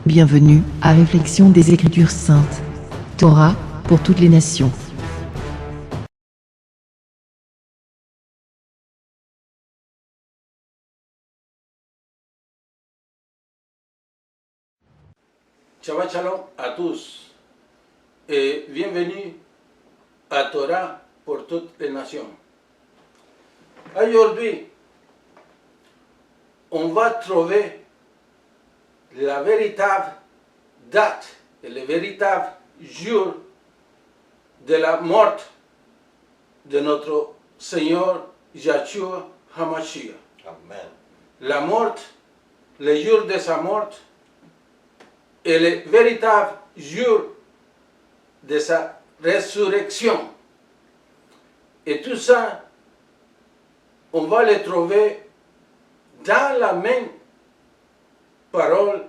Bienvenue à Réflexion des Écritures Saintes. Torah pour toutes les nations. Shabbat Shalom à tous et bienvenue à Torah pour toutes les nations. Aujourd'hui, on va trouver la véritable date et le véritable jour de la mort de notre Seigneur Yahshua HaMashiach. Amen. La mort, le jour de sa mort et le véritable jour de sa résurrection. Et tout ça, on va le trouver dans la même parole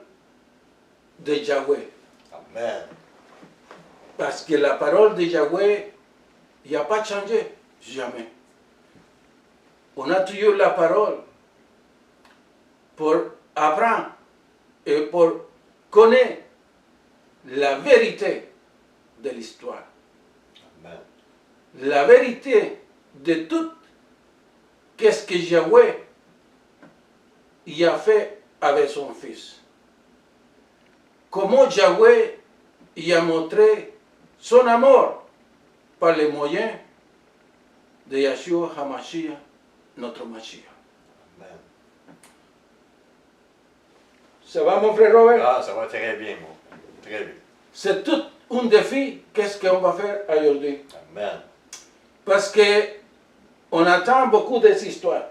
de Yahweh. Amen. Parce que la parole de Yahweh, il n'y a pas changé, jamais. On a toujours la parole pour apprendre et pour connaître la vérité de l'histoire. Amen. La vérité de tout qu'est-ce que Yahweh y a fait avec son fils. Comment Yahweh y a montré son amour par les moyens de Yahshua HaMashiach, notre Mashiach. Amen. Ça va mon frère Robert? Ah, ça va très bien, mon frère. Très bien. C'est tout un défi, qu'est-ce qu'on va faire aujourd'hui. Amen. Parce que on attend beaucoup des histoires.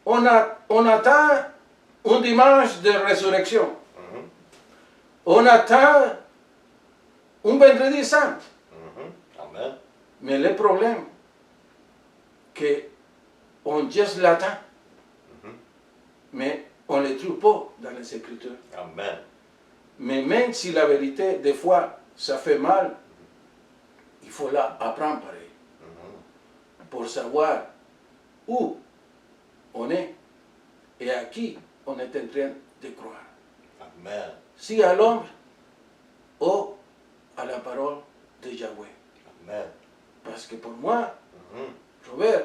On attend un dimanche de résurrection. On attend un vendredi saint. Amen. Mais le problème, que on juste l'attend, mais on ne le trouve pas dans les Écritures. Amen. Mais même si la vérité, des fois, ça fait mal, il faut l'apprendre pareil. Pour savoir où on est et à qui on est en train de croire. Amen. Si à l'homme ou à la parole de Yahweh. Amen. Parce que pour moi, Robert,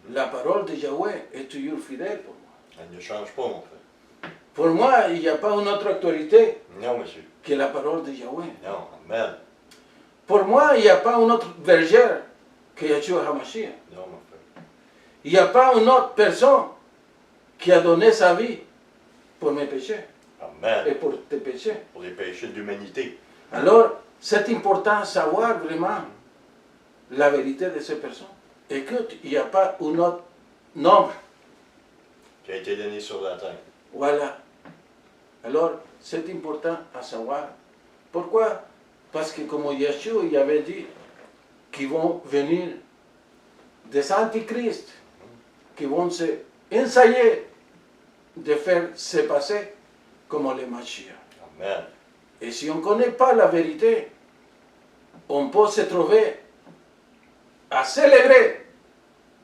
la parole de Yahweh est toujours fidèle pour moi. Elle ne change pas, mon frère. Pour moi, il n'y a pas une autre autorité Non, monsieur. que la parole de Yahweh. Non. Amen. Pour moi, il n'y a pas une autre bergère que Yahshua HaMashiach. Non, mon frère. Il n'y a pas une autre personne qui a donné sa vie pour mes péchés et Amen. pour tes péchés. Pour les péchés de l'humanité. Alors, c'est important de savoir vraiment la vérité de ces personnes. Écoute, il n'y a pas un autre nombre. Qui a été donné sur la terre. Voilà. Alors, c'est important à savoir. Pourquoi? Parce que comme Yeshua il avait dit qu'ils vont venir des antichrists, qui vont se essayer de faire se passer comme les Mashiach. Amen. Et si on ne connaît pas la vérité, on peut se trouver à célébrer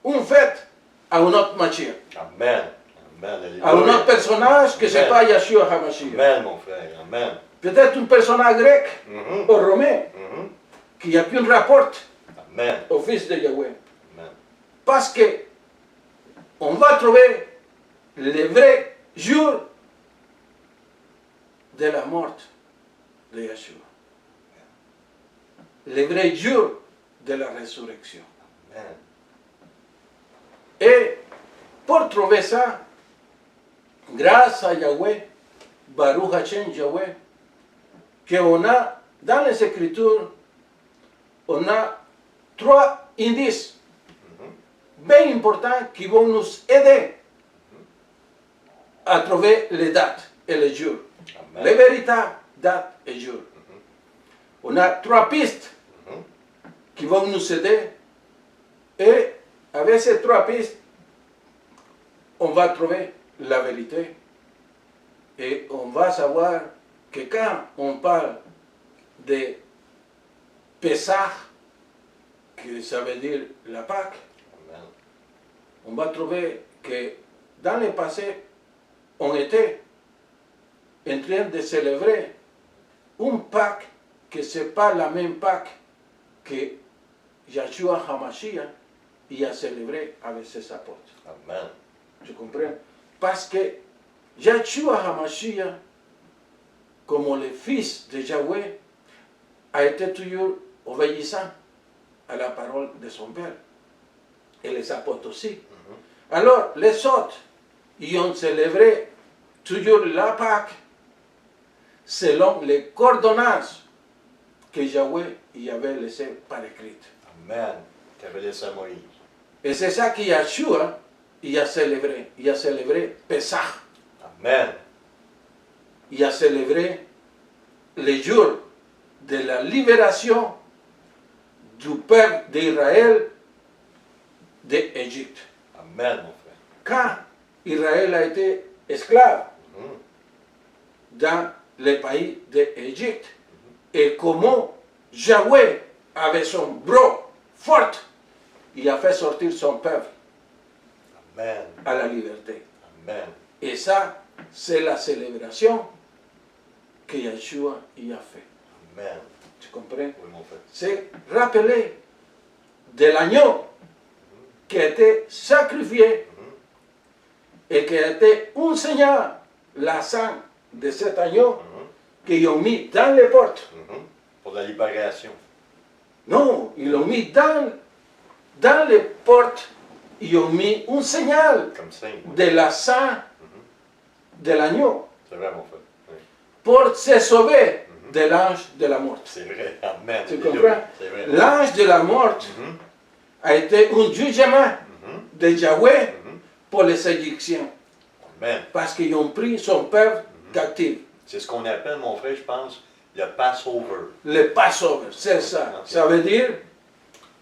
une fête à un autre Mashiach, Amen. Amen. à un autre personnage que ce n'est Amen. pas Yeshua HaMashiach. Amen, mon frère. Amen. Peut-être un personnage grec Mhm. ou romain qui n'a qu'un rapport Amen. au fils de Yahweh. Amen. Parce que on va trouver le vrai jour de la mort de Yeshua. Le vrai jour de la résurrection. Amen. Et pour trouver ça, grâce à Yahweh, Baruch Hashem Yahweh, qu'on a dans les Écritures, on a 3 indices bien importants qui vont nous aider à trouver les dates et les jours. Amen. Les véritables dates et jours. On a 3 pistes qui vont nous aider et avec ces 3 pistes, on va trouver la vérité et on va savoir que quand on parle de Pessah, que ça veut dire la Pâque, Amen. on va trouver que dans le passé, on était en train de célébrer une Pâque que ce n'est pas la même Pâque que Yeshua HaMashiach y a célébré avec ses apôtres. Amen. Tu comprends? Parce que Yeshua HaMashiach, comme le fils de Yahweh, a été toujours obéissant à la parole de son Père. Et les apôtres aussi. Alors, les autres, ils ont célébré toujours la Pâque selon les coordonnages que Yahweh y avait laissées par écrit. Amen. Tu avais laissé à Moïse. Et c'est ça que Yeshua y a célébré. Il a célébré Pessah. Amen. Il a célébré le jour de la libération du peuple d'Israël d'Égypte. Amen, mon frère. Quand Israël a été esclave Mhm. dans le pays d'Égypte, et comment Yahweh, avec son bras fort, il a fait sortir son peuple Amen. à la liberté. Amen. Et ça, c'est la célébration que Yeshua y a fait. Amen. Tu comprends? Oui, mon frère. C'est rappeler de l'agneau qui a été sacrifié et qui a été un signal, la sang de cet agneau qu'ils ont mis dans les portes. Mhm. Pour la libération. Non, ils l'ont mis dans les portes, ils ont mis un signal Comme signe. Oui. de la sang de l'agneau C'est vrai, mon frère. Oui. pour se sauver de l'ange de la mort. C'est vrai. Amen. Tu Alléluia. comprends? C'est vrai. L'ange de la mort Mhm. a été un jugement Mhm. de Yahweh Mhm. pour les Égyptiens Amen. parce qu'ils ont pris son peuple captif. C'est ce qu'on appelle, mon frère, je pense, le Passover. Le Passover, c'est ça. Ok. Ça veut dire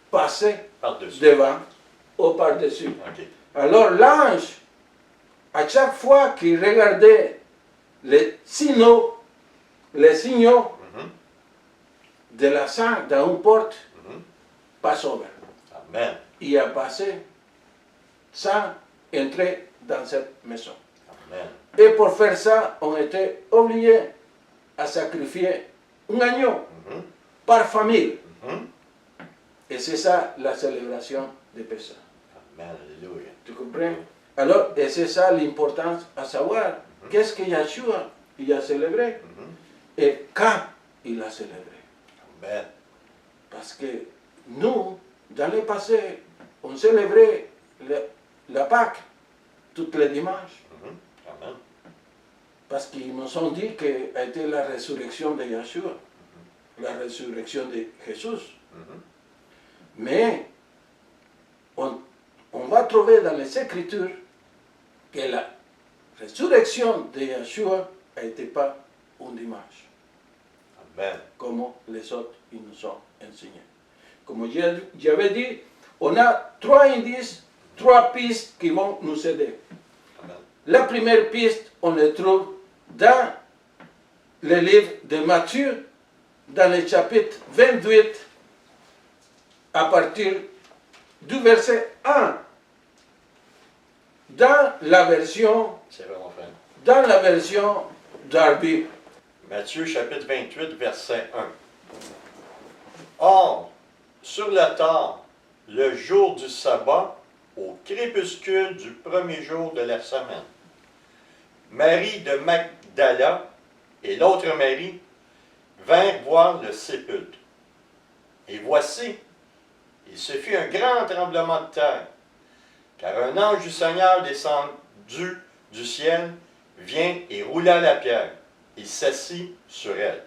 passer Par-dessus. devant ou par-dessus. OK. Alors l'ange, à chaque fois qu'il regardait les signaux Mhm. de la sang dans une porte, Mhm. Passover, Amen. il a passé sans entrer dans cette maison. Amen. Et pour faire ça, on était obligé à sacrifier un agneau Mhm. par famille. Mhm. Et c'est ça la célébration de Pessah. Amen. Alléluia. Tu comprends? Alors, et c'est ça l'importance à savoir qu'est-ce que Yeshua il a célébré Mhm. et quand il a célébré. Amen. Parce que nous, dans le passé, on célébrait la Pâque tous les dimanches. Mhm. Amen. Parce qu'ils nous ont dit que a été la résurrection de Yeshua, la résurrection de Jésus. Mhm. Mais on va trouver dans les Écritures que la résurrection de Yeshua n'était pas un dimanche, Amen. comme les autres ils nous ont enseigné. Comme j'avais dit, on a trois indices, trois pistes qui vont nous aider. Amen. La première piste, on le trouve dans le livre de Matthieu, dans le chapitre 28, à partir du verset 1. Dans la version d'Arby. Matthieu chapitre 28, verset 1. Or, sur la table, le jour du sabbat, au crépuscule du premier jour de la semaine, Marie de Magdala et l'autre Marie vinrent voir le sépulcre. Et voici, il se fit un grand tremblement de terre, car un ange du Seigneur descendu du ciel vient et roula la pierre. Il s'assit sur elle.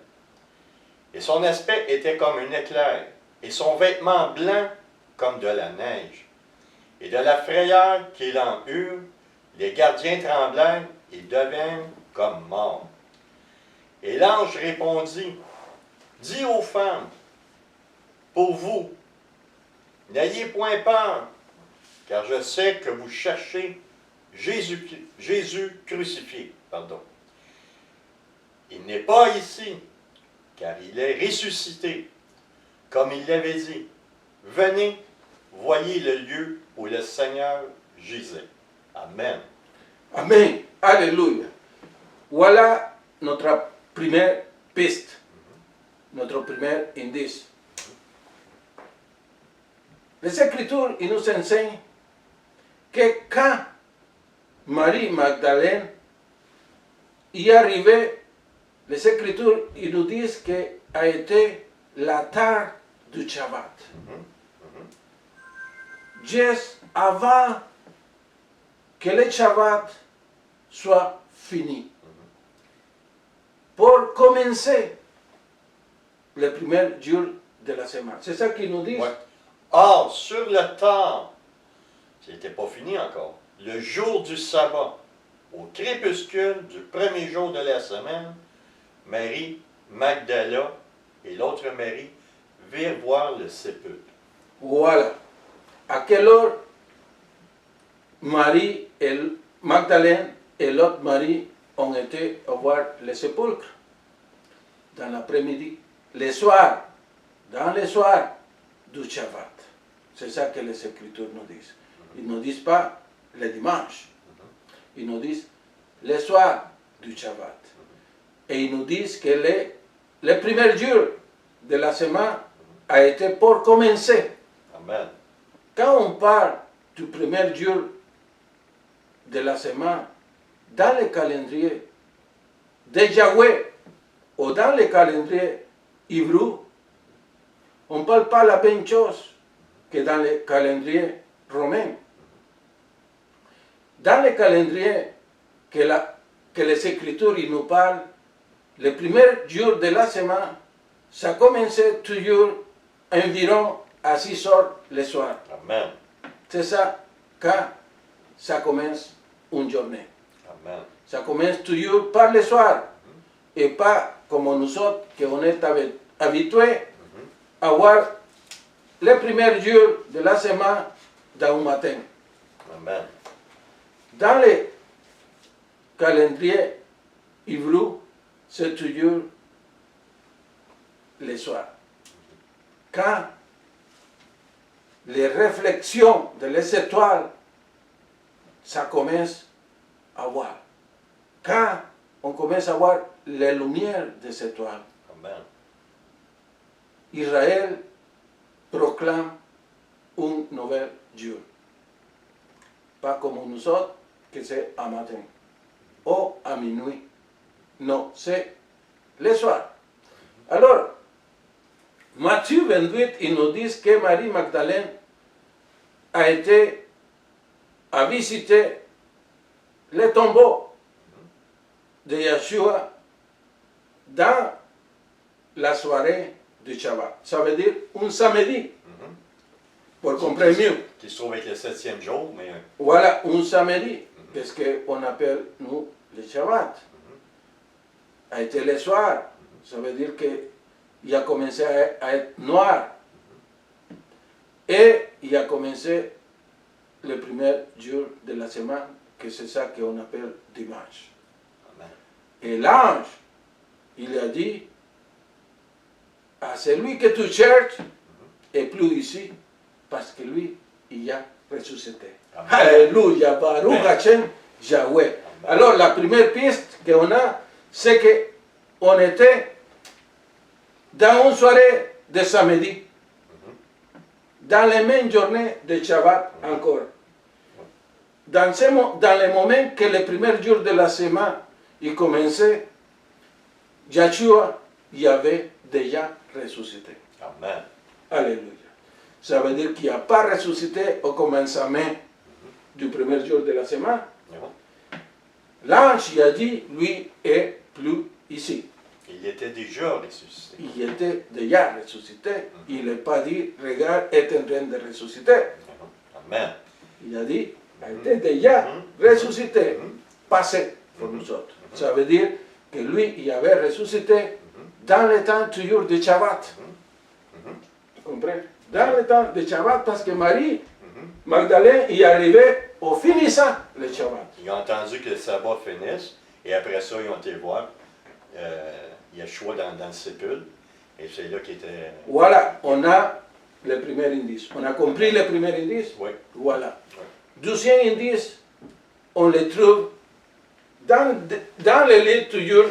Et son aspect était comme un éclair, et son vêtement blanc comme de la neige. Et de la frayeur qu'il en eut, les gardiens tremblèrent et devinrent comme morts. Et l'ange répondit, dis aux femmes, pour vous, n'ayez point peur, car je sais que vous cherchez Jésus crucifié. Il n'est pas ici, car il est ressuscité, comme il l'avait dit. Venez, voyez le lieu où le Seigneur gisait. Amen. Amen. Alléluia. Voilà notre première piste, notre premier indice. Les Écritures ils nous enseignent que quand Marie Magdalène y est arrivée, les Écritures ils nous disent qu'elle a été la tard du Shabbat. Juste avant que le Shabbat soit fini. Pour commencer le premier jour de la semaine. C'est ça qu'ils nous disent. Ouais. Or, sur le temps, c'était pas fini encore, le jour du sabbat, au crépuscule du premier jour de la semaine, Marie, Magdala et l'autre Marie virent voir le sépulcre. Voilà. À quelle heure Marie et Magdalène et l'autre Marie ont été à voir le sépulcre? Dans l'après-midi. Le soir. Dans le soir du Shabbat. C'est ça que les Écritures nous disent. Ils ne disent pas le dimanche. Ils nous disent le soir du Shabbat. Et ils nous disent que le premier jour de la semaine a été pour commencer. Amen. Quand on parle du premier jour de la semaine, dans le calendrier de Yahweh ou dans le calendrier hébreu, on ne parle pas la même chose que dans le calendrier romain. Dans le calendrier que les Écritures ils nous parlent, le premier jour de la semaine, ça commençait toujours environ à 6 heures le soir. Amen. C'est ça quand ça commence une journée. Amen. Ça commence toujours par le soir et pas comme nous autres, qu'on est habitués à voir le premier jour de la semaine dans le matin. Amen. Dans le calendrier hébreu, c'est toujours le soir. Quand les réflexions de les étoiles, ça commence à voir. Quand on commence à voir les lumières des étoiles, Amen. Israël proclame un nouvel jour. Pas comme nous autres, que c'est à matin ou à minuit. Non, c'est le soir. Alors, Matthieu 28, il nous dit que Marie Magdalène a été à visiter le tombeau de Yeshua dans la soirée du Shabbat. Ça veut dire un samedi, pour comprendre mieux. Qui se trouve être le 7e jour, mais Voilà, un samedi, qu'est-ce qu'on appelle, nous, le Shabbat. A été le soir, ça veut dire qu'il a commencé à être noir. Et il a commencé le premier jour de la semaine, que c'est ça qu'on appelle dimanche. Amen. Et l'ange, il a dit à celui que tu cherches, et plus ici, parce que lui, il a ressuscité. Amen. Alléluia, Baruch Amen. Hashem, Yahweh. Amen. Alors la première piste qu'on a, c'est qu'on était dans une soirée de samedi, dans les mêmes journées de Shabbat encore. Dans les moments que le premier jour de la semaine, il commençait, Yeshua y avait déjà ressuscité. Amen. Alléluia. Ça veut dire qu'il n'a pas ressuscité au commencement du premier jour de la semaine. Non. L'ange y a dit, lui est plus ici. Il était déjà ressuscité. Il était déjà ressuscité. Il n'a pas dit, regarde, est en train de ressusciter. Amen. Il a dit, il était déjà ressuscité, passé pour nous autres. Ça veut dire que lui, il avait ressuscité dans le temps toujours de Shabbat. Tu comprends? Dans le temps de Shabbat, parce que Marie Magdalène y arrivait au finissant le Shabbat. Ils ont entendu que le sabbat finisse, et après ça, ils ont été voir Yeshua dans le sépulcre, et c'est là qu'il était. Voilà, on a le premier indice. On a compris le premier indice? Oui. Voilà. Oui. Deuxième indice, on le trouve dans le livre toujours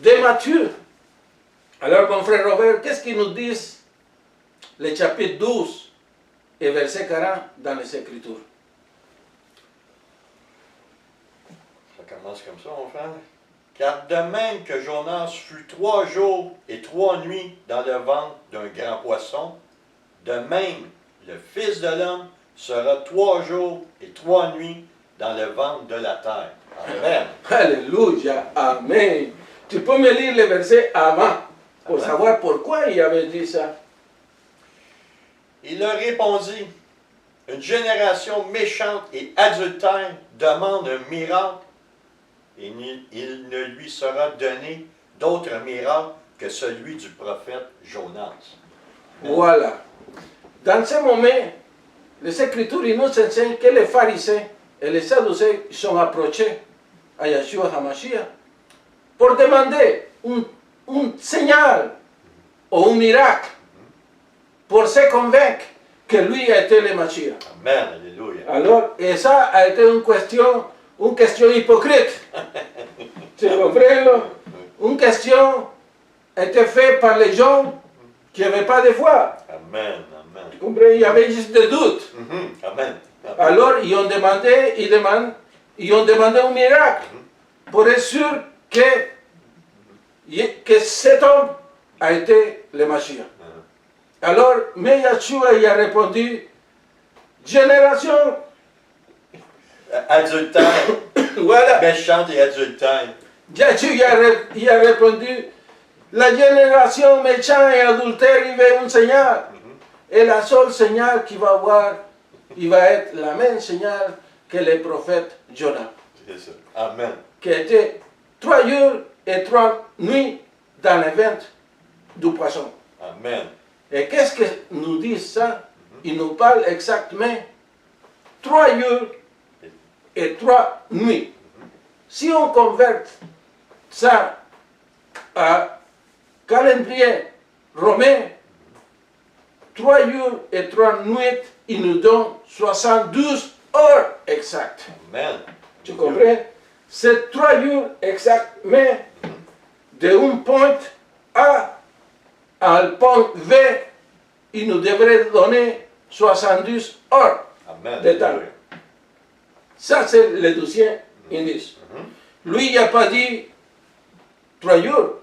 de Matthieu. Alors, mon frère Robert, qu'est-ce qu'ils nous disent les chapitres 12 et verset 40 dans les Écritures? Ça commence comme ça, mon frère. Car de même que Jonas fut 3 jours et 3 nuits dans le ventre d'un grand poisson, de même le Fils de l'homme sera 3 jours et 3 nuits dans le ventre de la terre. Amen. Alléluia, Amen. Tu peux me lire les versets avant pour Amen. savoir pourquoi il avait dit ça. Il leur répondit, une génération méchante et adultère demande un miracle, et il ne lui sera donné d'autre miracle que celui du prophète Jonas. Voilà. Dans ce moment, les Écritures ils nous enseignent que les pharisiens et les sadducéens sont approchés à Yeshua HaMashiach pour demander un signal ou un miracle pour se convaincre que lui était le Mashiach. Amen, alléluia. Alors, et ça a été une question hypocrite. Tu comprends? Là? Une question a été faite par les gens qui n'avaient pas de foi. Amen, amen. Tu comprends? Il y avait juste des doutes. Amen. Alors, ils ont demandé un miracle pour être sûr que cet homme a été le Mashiach. Alors, mais Yeshua il a répondu, génération, Adultère, voilà. méchante et adultère. Yeshua il a répondu, la génération méchante et adultère, il veut un signal. Et la seule signal qu'il va avoir, il va être la même signal que le prophète Jonas, C'est ça. Amen. qui était 3 jours et 3 nuits dans le ventre du poisson. Amen. Et qu'est-ce que nous dit ça? Il nous parle exactement 3 jours et 3 nuits. Si on convertit ça à calendrier romain, 3 jours et 3 nuits, il nous donne 72 heures exactes. Amen. Tu comprends? C'est 3 jours exactement d'un point A à point V, il nous devrait donner 72 heures Amen. de temps. Alléluia. Ça, c'est le deuxième indice. Lui, il n'a pas dit 3 jours.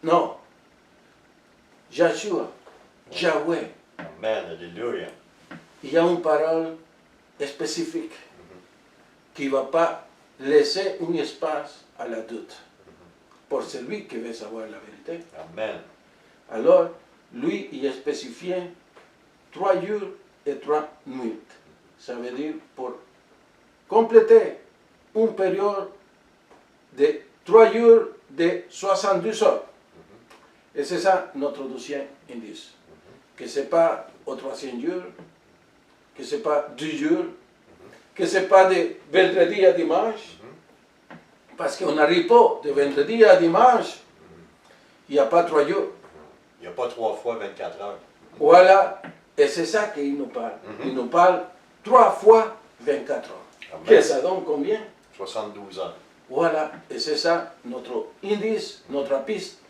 Non. Yeshua, Yahweh, Amen. Alléluia. il y a une parole spécifique qui ne va pas laisser un espace à la doute pour celui qui veut savoir la vérité. Amen. Alors, lui, il a spécifié 3 jours et 3 nuits. Ça veut dire pour compléter une période de 3 jours de 72 heures. Et c'est ça notre deuxième indice. Que ce n'est pas au 3e jour, que ce n'est pas 10 jours, que ce n'est pas de vendredi à dimanche, parce qu'on n'arrive pas de vendredi à dimanche, il n'y a pas 3 jours. Il n'y a pas 3 fois 24 heures. Voilà, et c'est ça qu'il nous parle. Il nous parle 3 fois 24 heures. Amen. Que ça donne combien? 72 heures. Voilà, et c'est ça notre indice, notre piste.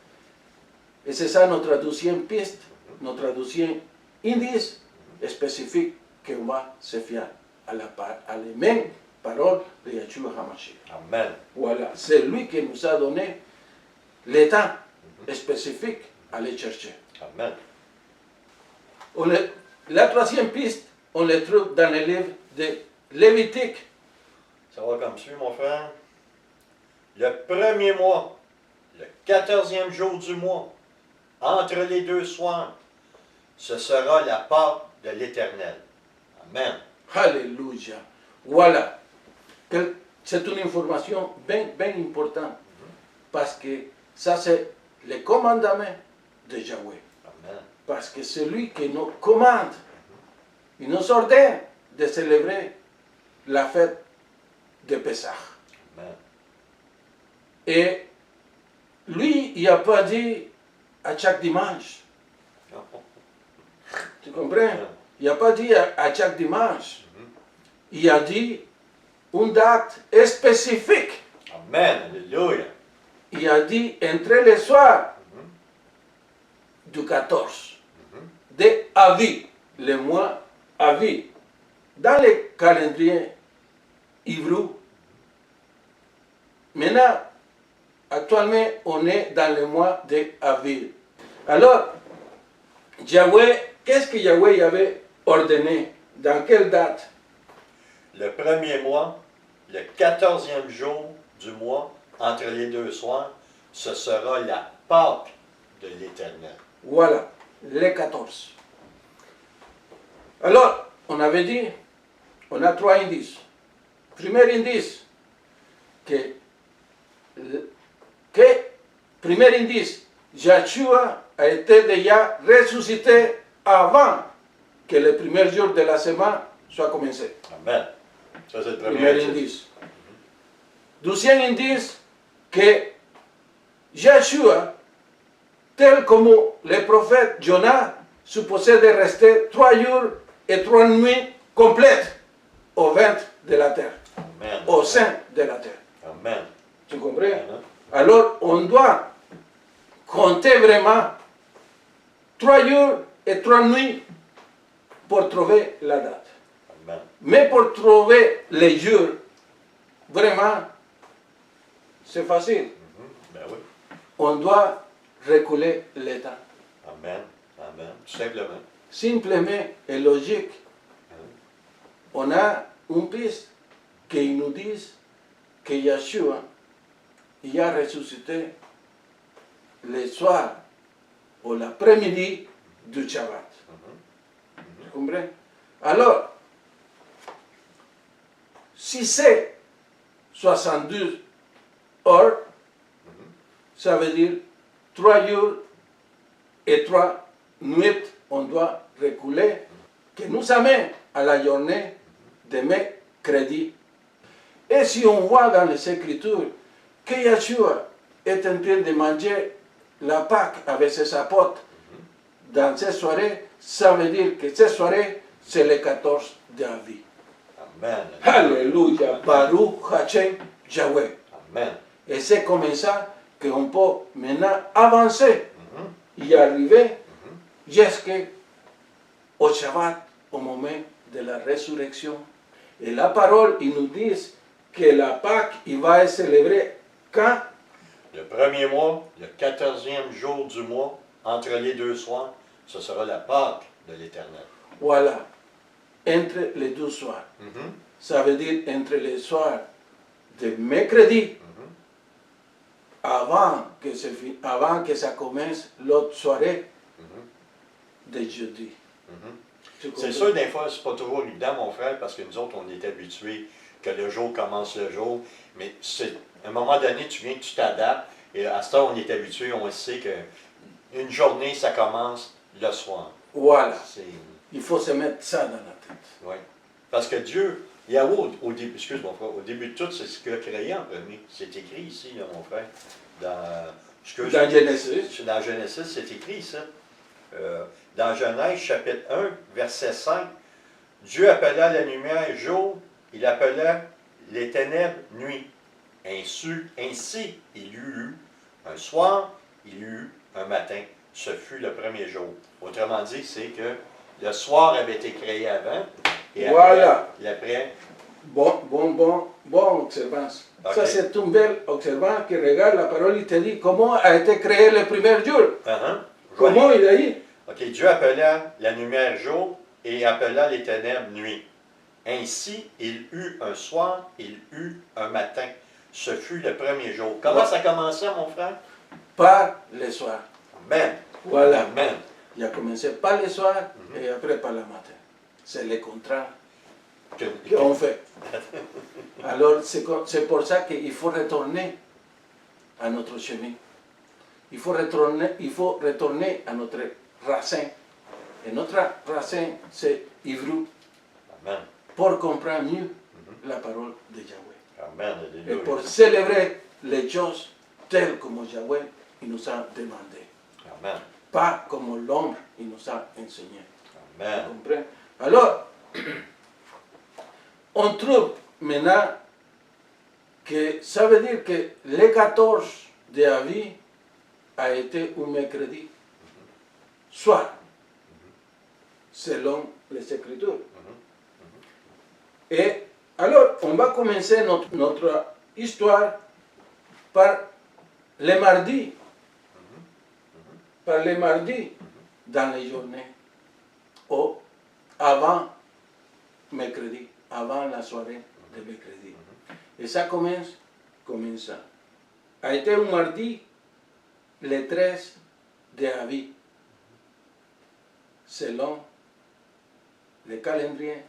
Et c'est ça notre deuxième piste, notre deuxième indice spécifique qu'on va se fier à la même parole de Yeshua HaMashiach. Amen. Voilà, c'est lui qui nous a donné le temps spécifique à aller chercher. Amen. La troisième piste, on le trouve dans le livre de Lévitique. Ça va comme suit, mon frère. Le premier mois, le 14e jour du mois, entre les 2 soirs, ce sera la Pâque de l'Éternel. Amen. Alléluia. Voilà. C'est une information bien importante. Parce que ça, c'est le commandement de Yahweh. Amen. Parce que c'est lui qui nous commande, il nous ordonne de célébrer la fête de Pessah. Amen. Et lui, il n'a pas dit à chaque dimanche. Tu comprends? Il n'a pas dit à chaque dimanche. Il a dit une date spécifique. Amen. Alléluia. il a dit entre les soirs du 14 de Aviv, le mois Aviv. Dans le calendrier hébreu, maintenant, actuellement, on est dans le mois de Aviv. Alors, Yahweh, qu'est-ce que Yahweh avait ordonné? Dans quelle date? Le premier mois, le 14e jour du mois, entre les deux soirs, ce sera la Pâque de l'Éternel. Voilà, les 14. Alors, on avait dit, on a trois indices. Premier indice, premier indice, Yahshua a été déjà ressuscité avant que le premier jour de la semaine soit commencé. Amen. Ça, c'est le Premier indice. indice. Deuxième indice, que Yahshua, tel comme le prophète Jonas, supposait de rester 3 jours et 3 nuits complètes au ventre de la terre, Amen. au sein de la terre. Amen. Tu comprends? Amen. Alors, on doit compter vraiment 3 jours et 3 nuits pour trouver la date. Amen. Mais pour trouver les jours, vraiment, c'est facile. Ben oui. On doit reculer le temps. Amen. Amen. Tout simplement. Simplement et logique. On a une piste qui nous dit que Yahshua il a ressuscité le soir ou l'après-midi du Shabbat. Tu comprends? Alors, si c'est 72 heures, ça veut dire 3 jours et 3 nuits, on doit reculer, qui nous amène à la journée de mercredi. Et si on voit dans les Écritures que Yahshua est en train de manger la Pâque avec ses apôtres dans cette soirée, ça veut dire que cette soirée, c'est le 14 d'Aviv. Amen. Alléluia, Baruch Hashem Yahweh. Amen. Et c'est comme ça qu'on peut maintenant avancer, y arriver jusqu'au Shabbat, au moment de la résurrection. Et la parole, il nous dit que la Pâque, il va être célébrée quand? Le premier mois, le 14e jour du mois, entre les deux soirs, ce sera la Pâque de l'Éternel. Voilà, entre les deux soirs. Ça veut dire entre les soirs de mercredi, avant que ça commence l'autre soirée de jeudi. C'est sûr, des fois, c'est pas toujours évident, mon frère, parce que nous autres, on est habitués que le jour commence le jour, mais à un moment donné, tu viens, tu t'adaptes, et à ce temps, on est habitué, on sait qu'une journée, ça commence le soir. Voilà, C'est... il faut se mettre ça dans la tête. Oui. Parce que Dieu, Yahweh, au début, excuse mon frère, au début de tout, c'est ce qu'il a créé en premier. C'est écrit ici, là, mon frère. Dans Genèse. Dans Genèse, c'est écrit ça. Dans Genèse, chapitre 1, verset 5, Dieu appela la lumière jour, il appela les ténèbres nuit. Ainsi, il y eut un soir, il y eut un matin. Ce fut le premier jour. Autrement dit, c'est que le soir avait été créé avant, et Voilà. après Bon observance. Ok. Ça, c'est une belle observance qui regarde la parole et te dit comment a été créé le premier jour. Comment il a dit? Ok, Dieu appela la lumière jour et appela les ténèbres nuit. Ainsi, il eut un soir, il eut un matin. Ce fut le premier jour. Comment ça commençait, mon frère? Par le soir. Amen. Voilà. Amen. Il a commencé par le soir et après par le matin. C'est le contraire qu'on fait. Alors, c'est pour ça qu'il faut retourner à notre chemin. Il faut retourner à notre racine. Et notre racine, c'est hébreu. Amen. Pour comprendre mieux la parole de Yahweh. Amen. Et Alléluia. pour célébrer les choses telles comme Yahweh il nous a demandé. Amen. Pas comme l'homme il nous a enseigné. Amen. Vous comprenez? Alors, on trouve maintenant que ça veut dire que les 14 de Avi a été un mercredi soir, selon les Écritures. Et alors, on va commencer notre histoire par les mardis. Par les mardis dans les journées, ou avant mercredi, avant la soirée de mercredi. Et ça commence comme ça. A été un mardi, le 13 de Aviv, selon le calendrier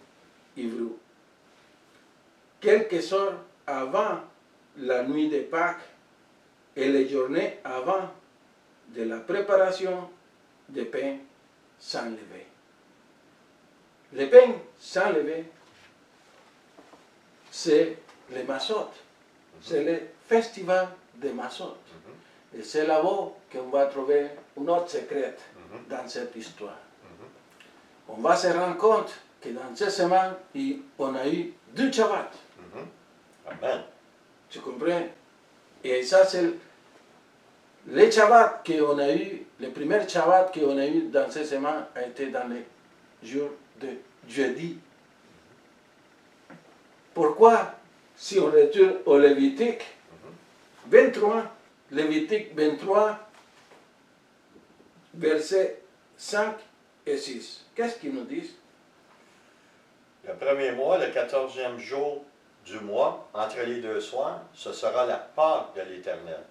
hébreu. Quelques heures avant la nuit de Pâques et les journées avant de la préparation des pains sans lever. Les pains sans lever, c'est le Massot. C'est le festival de Massot. Et c'est là-bas qu'on va trouver une autre secret dans cette histoire. On va se rendre compte que dans cette semaine, on a eu 2 Shabbats. Amen. Tu comprends? Et ça, c'est le Shabbat qu'on a eu, le premier Shabbat qu'on a eu dans cette semaine a été dans les jours de jeudi. Pourquoi, si on retourne au Lévitique 23, Lévitique 23, versets 5 et 6, qu'est-ce qu'ils nous disent? Le premier mois, le 14e jour du mois, entre les 2 soirs, ce sera la Pâque de l'Éternel.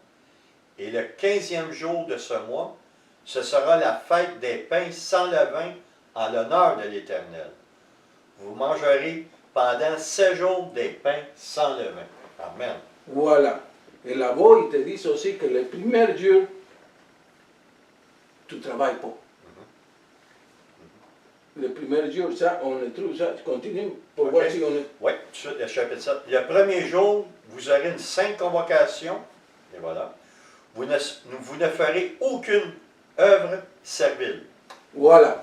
Et le 15e jour de ce mois, ce sera la fête des pains sans levain en l'honneur de l'Éternel. Vous mangerez pendant 7 jours des pains sans levain. Amen. Voilà. Et là-bas, ils te disent aussi que le premier jour, tu ne travailles pas. Le premier jour, ça, on le trouve, ça, continue pour voir si on est... Oui, tout de suite, le chapitre 7. Le premier jour, vous aurez une sainte convocation, et voilà. Vous ne ferez aucune œuvre servile. Voilà.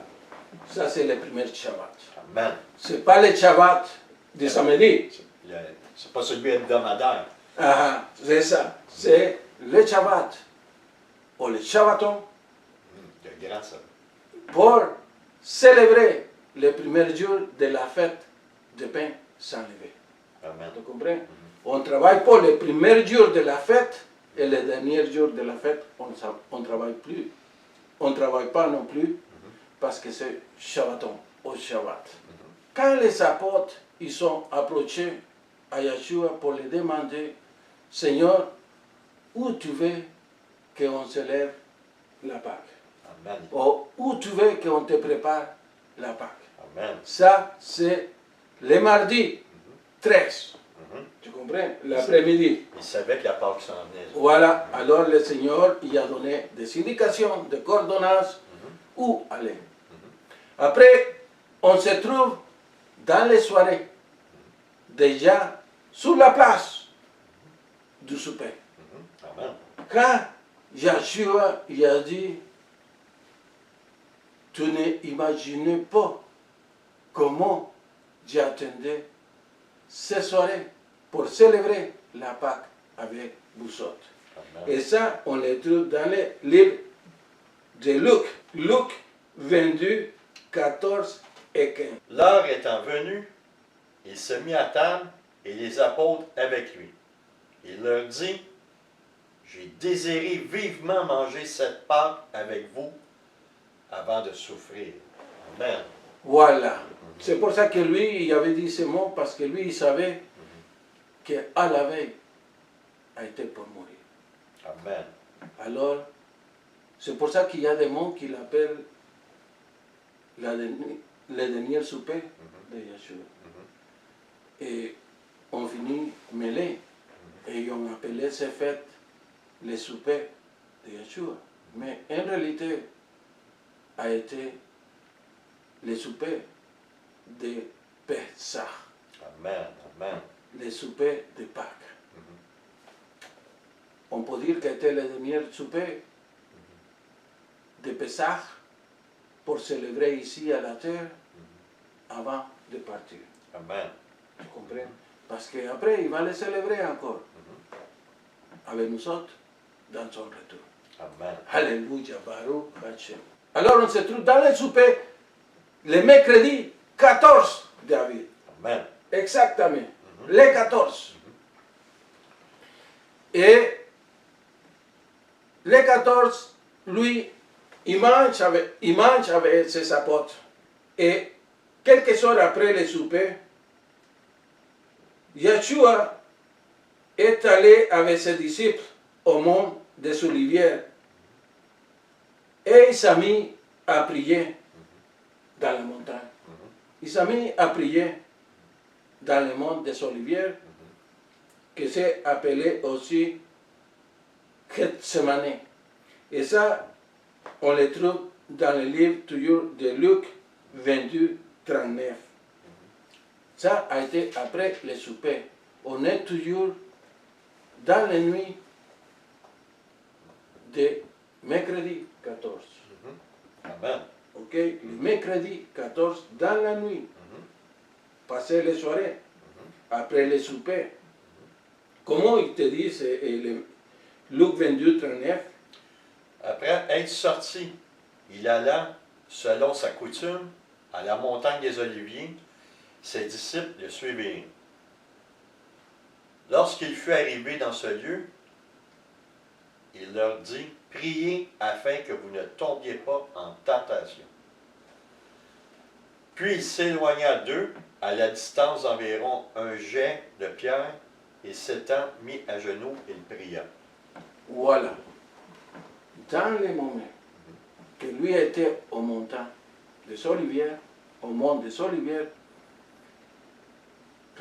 Ça, c'est le premier Shabbat. Amen. Ce n'est pas le Shabbat de samedi. C'est pas celui hebdomadaire. Ah, c'est ça. C'est le Shabbat, ou le Shabbaton, De grand ça. pour célébrer le premier jour de la fête de pain sans lever. Amen. Tu comprends? On travaille pas le premier jour de la fête et le dernier jour de la fête, on ne travaille plus. On ne travaille pas non plus parce que c'est Shabbaton, au Shabbat. Quand les apôtres ils sont approchés à Yeshua pour lui demander, Seigneur, où tu veux qu'on célèbre la Pâque? Amen. Ou où tu veux qu'on te prépare la Pâque? Amen. Ça, c'est le mardi 13. Tu comprends? L'après-midi. Il savait que la Pâque s'en venait. Voilà, alors le Seigneur il a donné des indications, des coordonnées où aller. Après, on se trouve dans les soirées, déjà sur la place du souper. Amen. Quand Yeshua il a dit, tu n'imagines pas comment j'attendais ces soirées pour célébrer la Pâque avec vous autres. Amen. Et ça, on le trouve dans le livre de Luc. Luc 22, 14 et 15. L'heure étant venue, il se mit à table et les apôtres avec lui. Il leur dit, j'ai désiré vivement manger cette Pâque avec vous avant de souffrir. Amen. Voilà. C'est pour ça que lui, il avait dit ces mots, parce que lui, il savait qu'à la veille, a été pour mourir. Amen. Alors, c'est pour ça qu'il y a des mots qui l'appellent le dernier souper de Yeshua. Et on finit mêlé. Et on appelait ces fêtes les soupers de Yeshua. Mais en réalité, a été les soupers de Pessah. Amen. Amen. Les soupers de Pâques. On peut dire que c'était le dernier souper de Pessah pour célébrer ici à la terre avant de partir. Amen. Tu comprends? Parce qu'après, il va les célébrer encore avec nous autres dans son retour. Amen. Alléluia, Baruch Hashem. Alors on se trouve dans le souper, le mercredi 14 d'avril. Amen. Exactement, le 14. Et le 14, lui, il mange avec ses apôtres. Et quelques heures après le souper, Yeshua est allé avec ses disciples au mont des Oliviers. Et il s'est mis à prier dans la montagne. Il s'est mis à prier dans le mont des Oliviers, qui s'est appelé aussi Gethsemane. Et ça, on le trouve dans le livre toujours de Luc 22, 39. Ça a été après le souper. On est toujours dans la nuit de mercredi 14. Amen. Ok? Le mercredi 14, dans la nuit, passer les soirées, après le souper. Comment il te dit, c'est Luc 22, 39. Après être sorti, il alla, selon sa coutume, à la montagne des Oliviers. Ses disciples le suivirent. Lorsqu'il fut arrivé dans ce lieu, il leur dit, « Priez afin que vous ne tombiez pas en tentation. » Puis il s'éloigna d'eux, à la distance d'environ un jet de pierre, et s'étant mis à genoux, il pria. Voilà. Dans le moment que lui était au montant des Oliviers, au mont des Oliviers,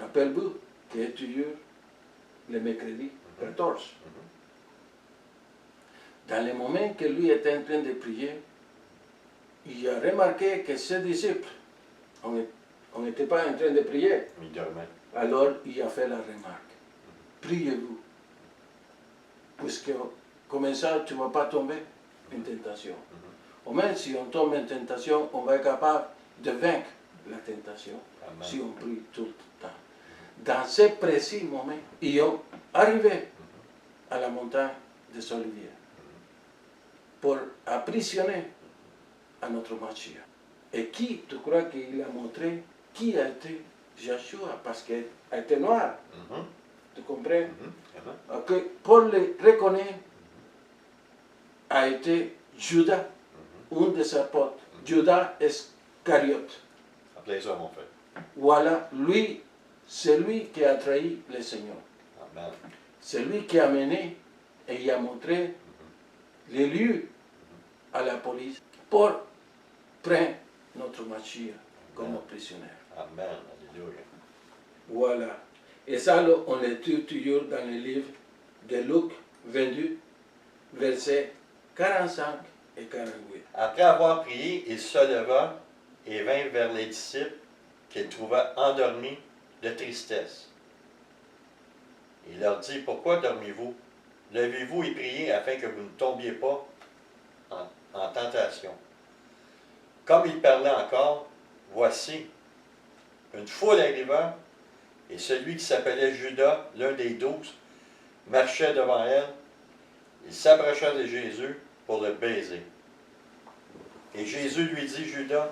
rappelle-vous qu'il est toujours le mercredi 14. Dans le moment que lui était en train de prier, il a remarqué que ses disciples, on n'était pas en train de prier. Il dormait. Alors il a fait la remarque. Priez-vous. Puisque comme ça, tu ne vas pas tomber en tentation. Au moins, si on tombe en tentation, on va être capable de vaincre la tentation. Amen. Si on prie tout le temps. Dans ce précis moment, ils ont arrivé à la montagne des Oliviers pour emprisonner à notre Mashiach. Et qui, tu crois qu'il a montré qui a été Yeshua? Parce qu'elle était noire. Tu comprends? Amen. Que pour le reconnaître, a été Judas, un des apôtres. Judas Iscariote. Appelez ça, mon frère. Voilà, lui, c'est lui qui a trahi le Seigneur. Amen. C'est lui qui a mené et il a montré les lieux à la police pour prendre notre Mashiach comme prisonnier. Amen. Alléluia. Voilà. Et ça, on le trouve toujours dans le livre de Luc 22, versets 45 et 48. Après avoir prié, il se leva et vint vers les disciples qu'il trouva endormis de tristesse. Il leur dit, « Pourquoi dormez-vous? Levez-vous et priez afin que vous ne tombiez pas en tentation. » Comme il parlait encore, voici, une foule arriva, et celui qui s'appelait Judas, l'un des 12, marchait devant elle. Il s'approcha de Jésus pour le baiser. Et Jésus lui dit, « Judas,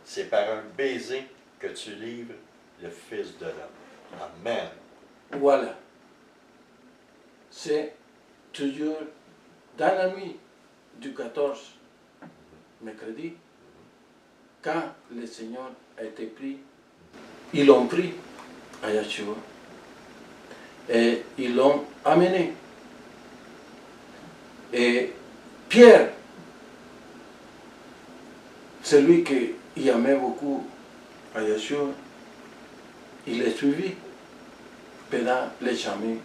c'est par un baiser que tu livres le Fils de l'homme. » Amen. Voilà. C'est toujours dans la nuit du 14, mercredi, quand le Seigneur a été pris, ils l'ont pris à Yeshua et ils l'ont amené. Et Pierre, celui qui aimait beaucoup à Yeshua, il est suivi pendant les chemins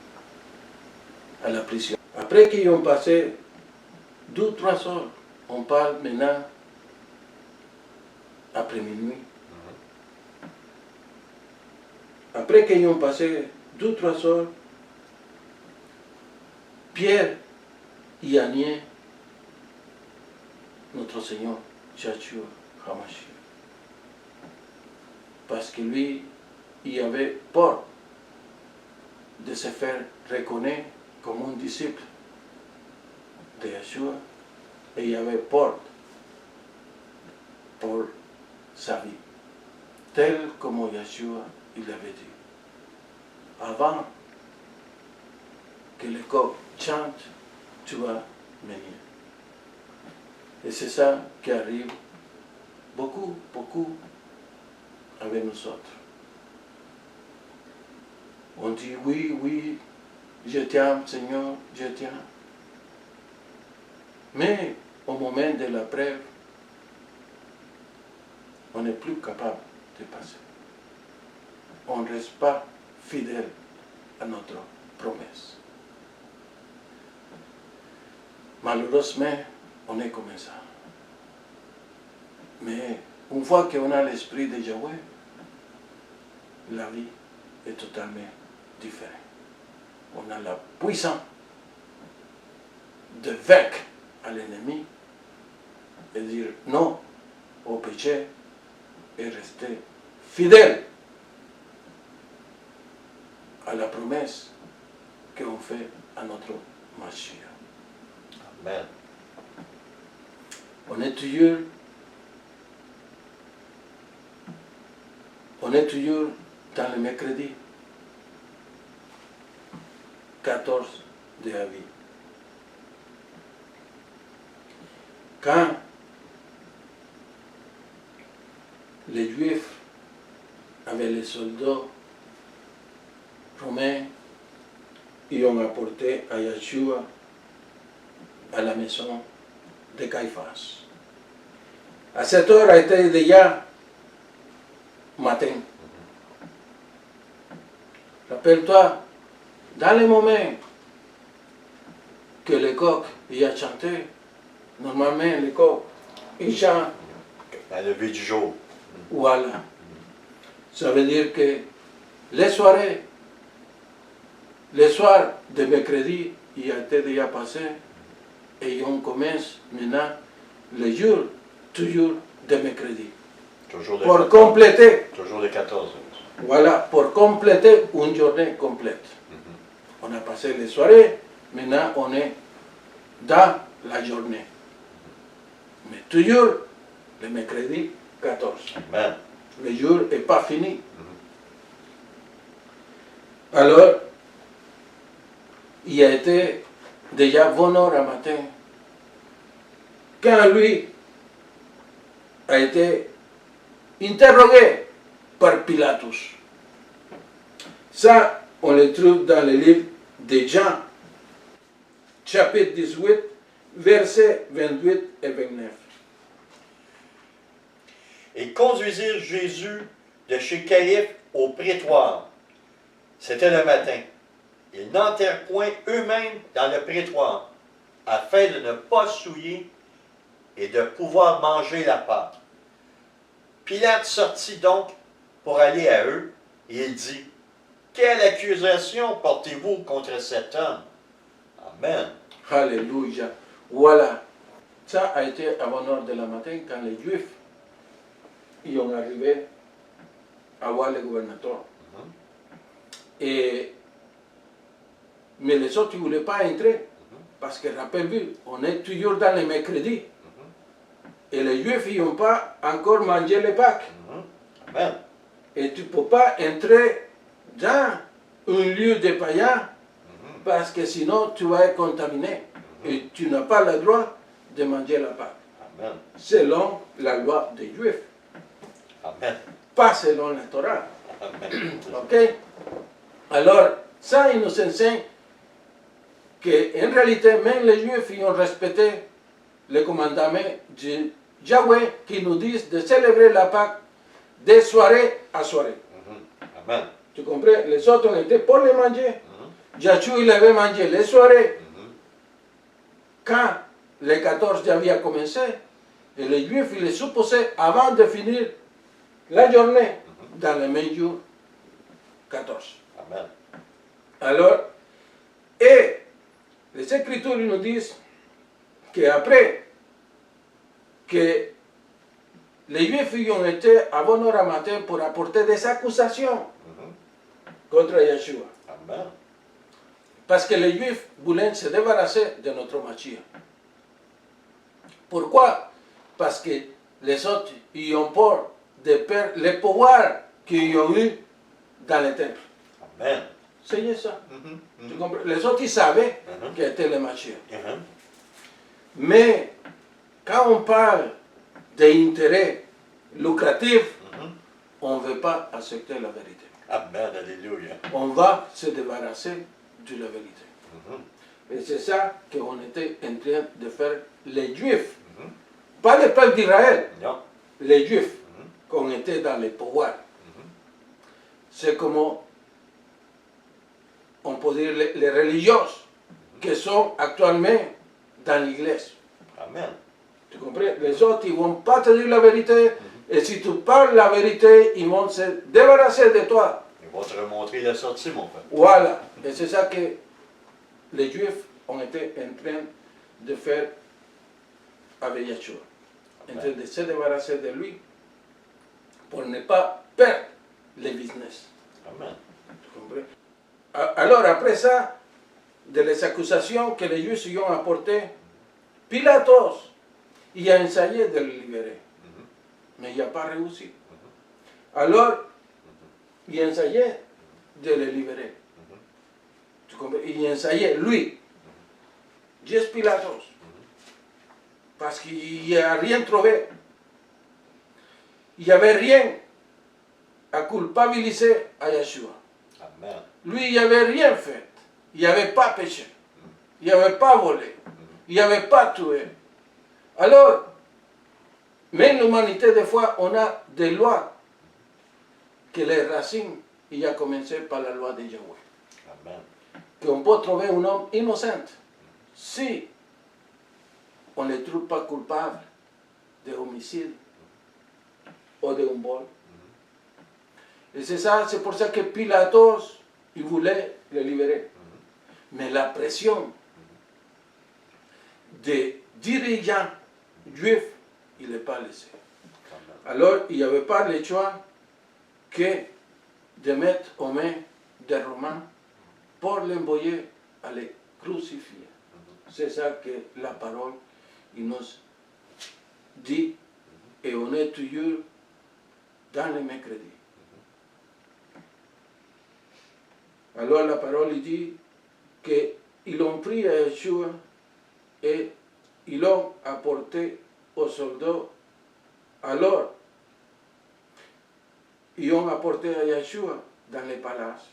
à la prison. Après qu'ils ont passé 2-3 heures, on parle maintenant après minuit. Après qu'ils ont passé 2-3 heures, Pierre y a nié notre Seigneur, Yeshua HaMashiach. Parce que lui, il avait peur de se faire reconnaître comme un disciple de Yeshua et il y avait porte pour sa vie, tel comme Yeshua il avait dit. Avant que le coq chante, tu vas venir. Et c'est ça qui arrive beaucoup avec nous autres. On dit oui, oui, je t'aime Seigneur, je t'aime. Mais au moment de la preuve, on n'est plus capable de passer. On ne reste pas fidèle à notre promesse. Malheureusement, on est comme ça. Mais une fois qu'on a l'esprit de Yahweh, la vie est totalement différente. On a la puissance de vaincre à l'ennemi et dire non au péché et rester fidèle à la promesse qu'on fait à notre Mashiach. Amen. On est toujours dans le mercredi 14 de Aviv. Quand les Juifs avec les soldats romains, ils ont apporté à Yeshua à la maison de Caïphas. À cette heure était déjà matin. Rappelle-toi, dans le moment que le coq il a chanté, normalement le coq il chante À la lever du jour. voilà. Ça veut dire que les soirées, le soir de mercredi, il a été déjà passé et on commence maintenant le jour, toujours de mercredi. Toujours de Pour 14. compléter, Toujours de 14. voilà, pour compléter une journée complète. On a passé les soirées, maintenant on est dans la journée. Mais toujours le mercredi 14. Amen. Le jour n'est pas fini. Alors, il a été déjà bonne heure à matin. Quand lui a été interrogé par Pilatus. Ça, on le trouve dans le livre de Jean, chapitre 18, versets 28 et 29. Et conduisirent Jésus de chez Caïphe au prétoire. C'était le matin. Ils n'entrèrent point eux-mêmes dans le prétoire, afin de ne pas souiller et de pouvoir manger la pâte. Pilate sortit donc pour aller à eux, et il dit, « Quelle accusation portez-vous contre cet homme? » Amen. Alléluia. Voilà. Ça a été à 1h de la matin quand les Juifs ils ont arrivé à voir le gouvernateur. Mais les autres ne voulaient pas entrer. Parce que, rappelez-vous, on est toujours dans les mercredis. Et les Juifs, ils n'ont pas encore mangé les Pâques. Amen. Et tu ne peux pas entrer dans un lieu de païens parce que sinon tu vas être contaminé. Et tu n'as pas le droit de manger la Pâque. Amen. Selon la loi des Juifs. Amen. Pas selon la Torah. Amen. Ok? Alors, ça, il nous enseigne qu'en réalité, même les Juifs, ils ont respecté les commandements de Yahweh qui nous disent de célébrer la Pâque de soirée à soirée. Amen. Tu comprends? Les autres, on était pour les manger. Yahshua, il avait mangé les soirées. Quand le 14 janvier a commencé, et les Juifs, ils les supposaient avant de finir la journée, dans le même jour 14. Amen. Alors, et les Écritures nous disent qu'après que les Juifs y ont été à bonne heure à matin pour apporter des accusations contre Yeshua. Amen. Parce que les Juifs voulaient se débarrasser de notre Mashiach. Pourquoi? Parce que les autres, ils ont peur de perdre le pouvoir qu'ils ont eu dans le temple. Amen. C'est ça. Mhm, Tu mhm, comprends? Les autres, ils savaient Mhm. qu'il était le Mashiach. mhm. Mais quand on parle d'intérêt lucratif, Mhm. on ne veut pas accepter la vérité. Amen. Alléluia. On va se débarrasser de la vérité. Mhm. Et c'est ça qu'on était en train de faire les Juifs. Mhm. Pas le peuple d'Israël, Non. les Juifs, Mhm. qu'on était dans le pouvoir. Mhm. C'est comme, on peut dire, les religieux qui sont actuellement dans l'église. Amen. Tu comprends? Les autres, ils ne vont pas te dire la vérité. Et si tu parles la vérité, ils vont se débarrasser de toi. Il va te remontrer la sortie, mon frère. Voilà. Et c'est ça que les Juifs ont été en train de faire avec Yeshua. En train de se débarrasser de lui pour ne pas perdre le business. Amen. Tu comprends? Alors, après ça, de les accusations que les Juifs y ont apportées, Pilatos, il a essayé de le libérer. Mhm. Mais il n'a pas réussi. Alors, il a essayé de le libérer. Tu comprends? Il a essayé, lui, Dieu Pilatos, parce qu'il n'y a rien trouvé. Il n'y avait rien à culpabiliser à Yeshua. Amen. Lui, il n'avait rien fait. Il n'avait pas péché. Il n'avait pas volé. Il n'avait pas tué. Alors, même l'humanité, des fois, on a des lois que les racines, il a commencé par la loi de Yahweh. Amen. Qu'on peut trouver un homme innocent si on ne le trouve pas coupable de homicide ou de un vol. Et c'est ça, c'est pour ça que Pilatos, il voulait le libérer. Mais la pression des dirigeants juifs, il n'est pas laissé. Alors, il n'y avait pas le choix que de mettre aux mains des Romains pour l'envoyer à les crucifier. C'est ça que la parole il nous dit, et on est toujours dans le mercredi. Alors la parole il dit qu'ils ont pris à Yeshua et ils l'ont apporté aux soldats. Alors, ils ont apporté à Yeshua dans les palaces.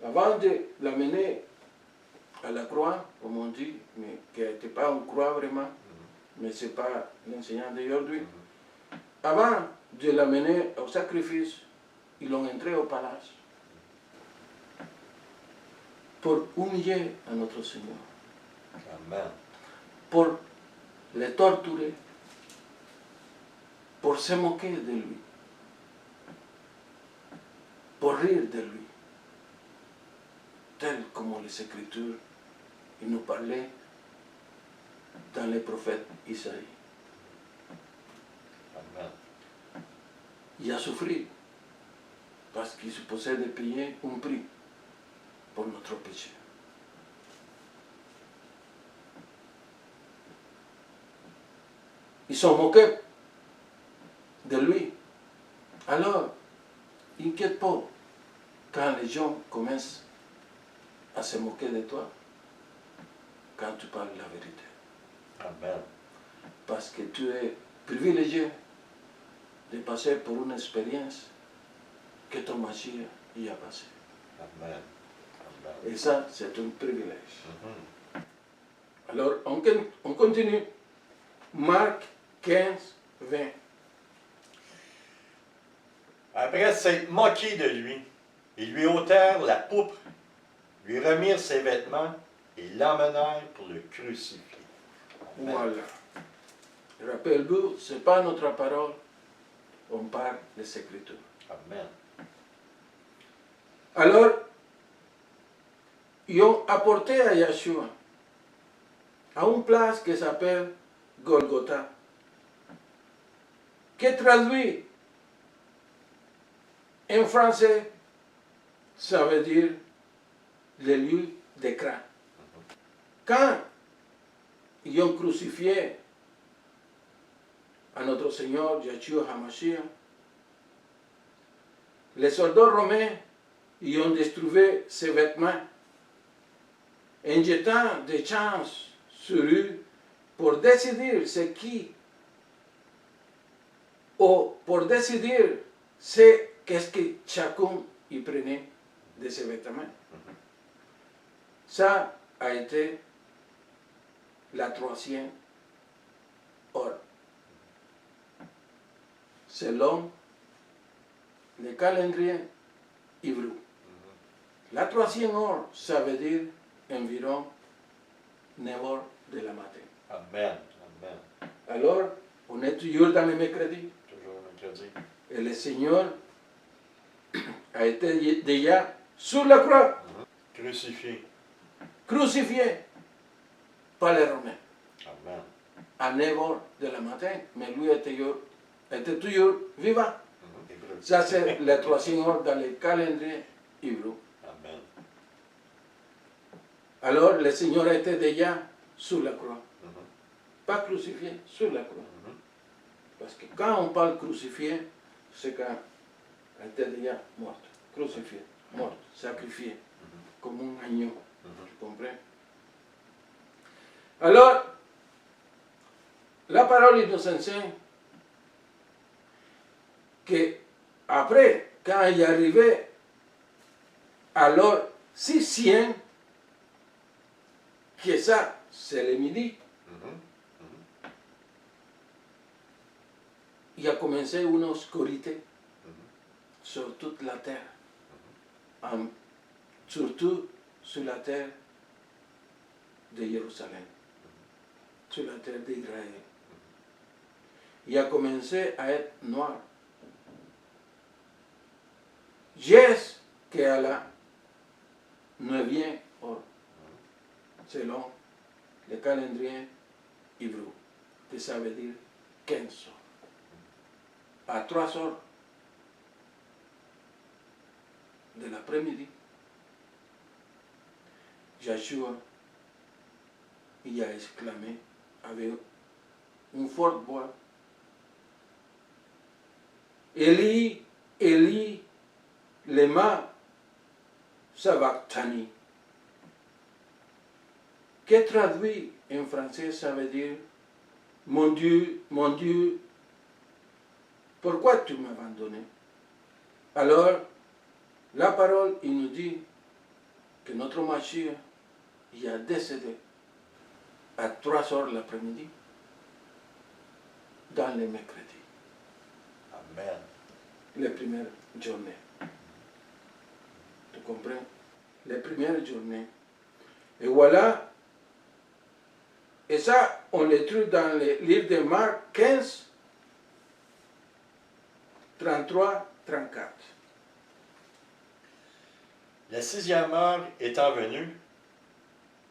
Avant de l'amener à la croix, comme on dit, mais qui n'était pas une croix vraiment, mais ce n'est pas l'enseignant d'aujourd'hui. Avant de l'amener au sacrifice, ils l'ont entré au palace pour humilier à notre Seigneur, Amen. pour le torturer, pour se moquer de lui, pour rire de lui, tel comme les Écritures ils nous parlaient dans les prophètes Isaïe. Amen. Il a souffert parce qu'il supposait de payer un prix pour notre péché. Ils sont moqués de lui. Alors, inquiète pas quand les gens commencent à se moquer de toi quand tu parles la vérité. Amen. Parce que tu es privilégié de passer pour une expérience que ton Mashiach y a passé. Amen. Amen. Et ça, c'est un privilège. Mhm. Alors, on continue. Marc 15, 20. Après s'être moqué de lui, ils lui ôtèrent la pourpre, lui remirent ses vêtements et l'emmenèrent pour le crucifier. Amen. Voilà. Rappelle-vous, ce n'est pas notre parole, on parle des Écritures. Amen. Alors, ils ont apporté à Yeshua à une place qui s'appelle Golgotha, qui traduit en français, ça veut dire le lieu d'écran. Quand ils ont crucifié à notre Seigneur Yeshua HaMashiach, les soldats romains y ont détruit ses vêtements en jetant des chances sur eux pour décider ce qui, ou pour décider qu'est-ce que chacun y prenait de ses vêtements. Ça a été la troisième heure. Selon le calendrier hébreu. La troisième heure, ça veut dire environ 9 heures de la matin. Amen. Amen. Alors, on est toujours dans le mercredi. Toujours mercredi. Et le Seigneur a été déjà sur la croix, Crucifié. crucifié par les Romains Amen. à 9 heures de la matin, mais lui était toujours vivant. Hébreu. Ça, c'est la troisième heure dans le calendrier hébreu. Amen. Alors, le Seigneur était déjà sur la croix. Mhm. Pas crucifié, sur la croix. Mhm. Parce que quand on parle crucifié, c'est qu'elle était déjà morte. Crucifiée, morte, sacrifiée, comme un agneau. Tu comprends? Alors, la parole nous enseigne que après, quand il est arrivé à l'heure 6e, que ça, c'est le midi, Mhm. il a commencé une obscurité sur toute la terre, surtout sur la terre de Jérusalem, sur la terre d'Israël. Il a commencé à être noir. Jusqu'à la 9e heure, selon le calendrier hébreu, que ça veut dire 15 heures. À 3 heures de l'après-midi, Yeshua il a exclamé avec une forte voix, Eli, Eli, lema sabachthani, qui traduit en français, ça veut dire mon Dieu, pourquoi tu m'as abandonné? Alors, la parole, il nous dit que notre Mashiach, il a décédé à 3 heures l'après-midi, dans le mercredi, Amen. les premières journées. Tu comprends? Les premières journées. Et voilà, et ça, on le trouve dans le livre de Marc 15, 33, 34. La 6e heure étant venue,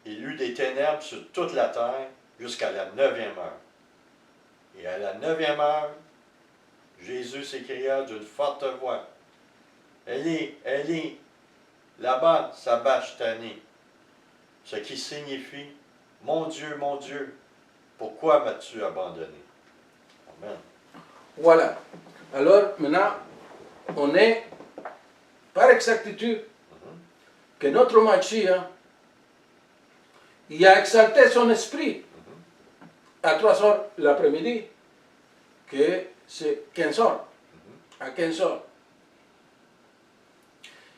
il y eut des ténèbres sur toute la terre jusqu'à la 9e heure. Et à la 9e heure, Jésus s'écria d'une forte voix, Eli, Eli, lama sabachthani, ce qui signifie, mon Dieu, pourquoi m'as-tu abandonné? Amen. Voilà. Alors, maintenant, on est, par exactitude, que notre Mashiach, il a exalté son esprit à 3 heures l'après-midi, que c'est 15 heures, à 15 heures.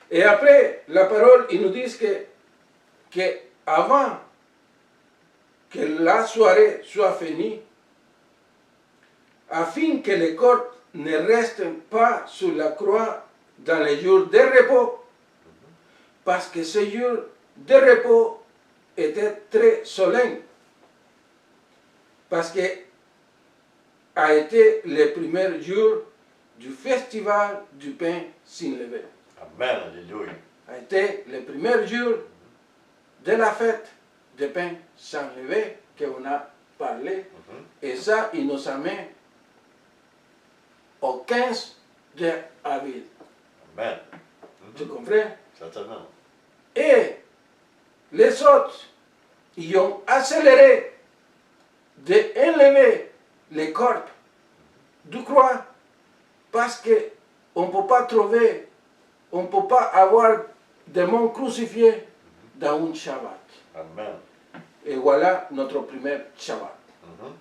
Et après, la parole, ils nous disent que avant que la soirée soit finie, afin que les corps ne restent pas sur la croix dans les jours de repos, parce que ces jours de repos étaient très solennes, parce que a été le premier jour du festival du pain sans levain. Amen, alléluia. A été le premier jour de la fête du pain sans levain qu'on a parlé, et ça, il nous amène au 15 d'avril. Amen. Tu comprends? Certainement. Et les autres, ils ont accéléré d'enlever les corps du croix, parce qu'on ne peut pas trouver, on ne peut pas avoir des morts crucifiés dans un Shabbat. Amen. Et voilà notre premier Shabbat. Mhm.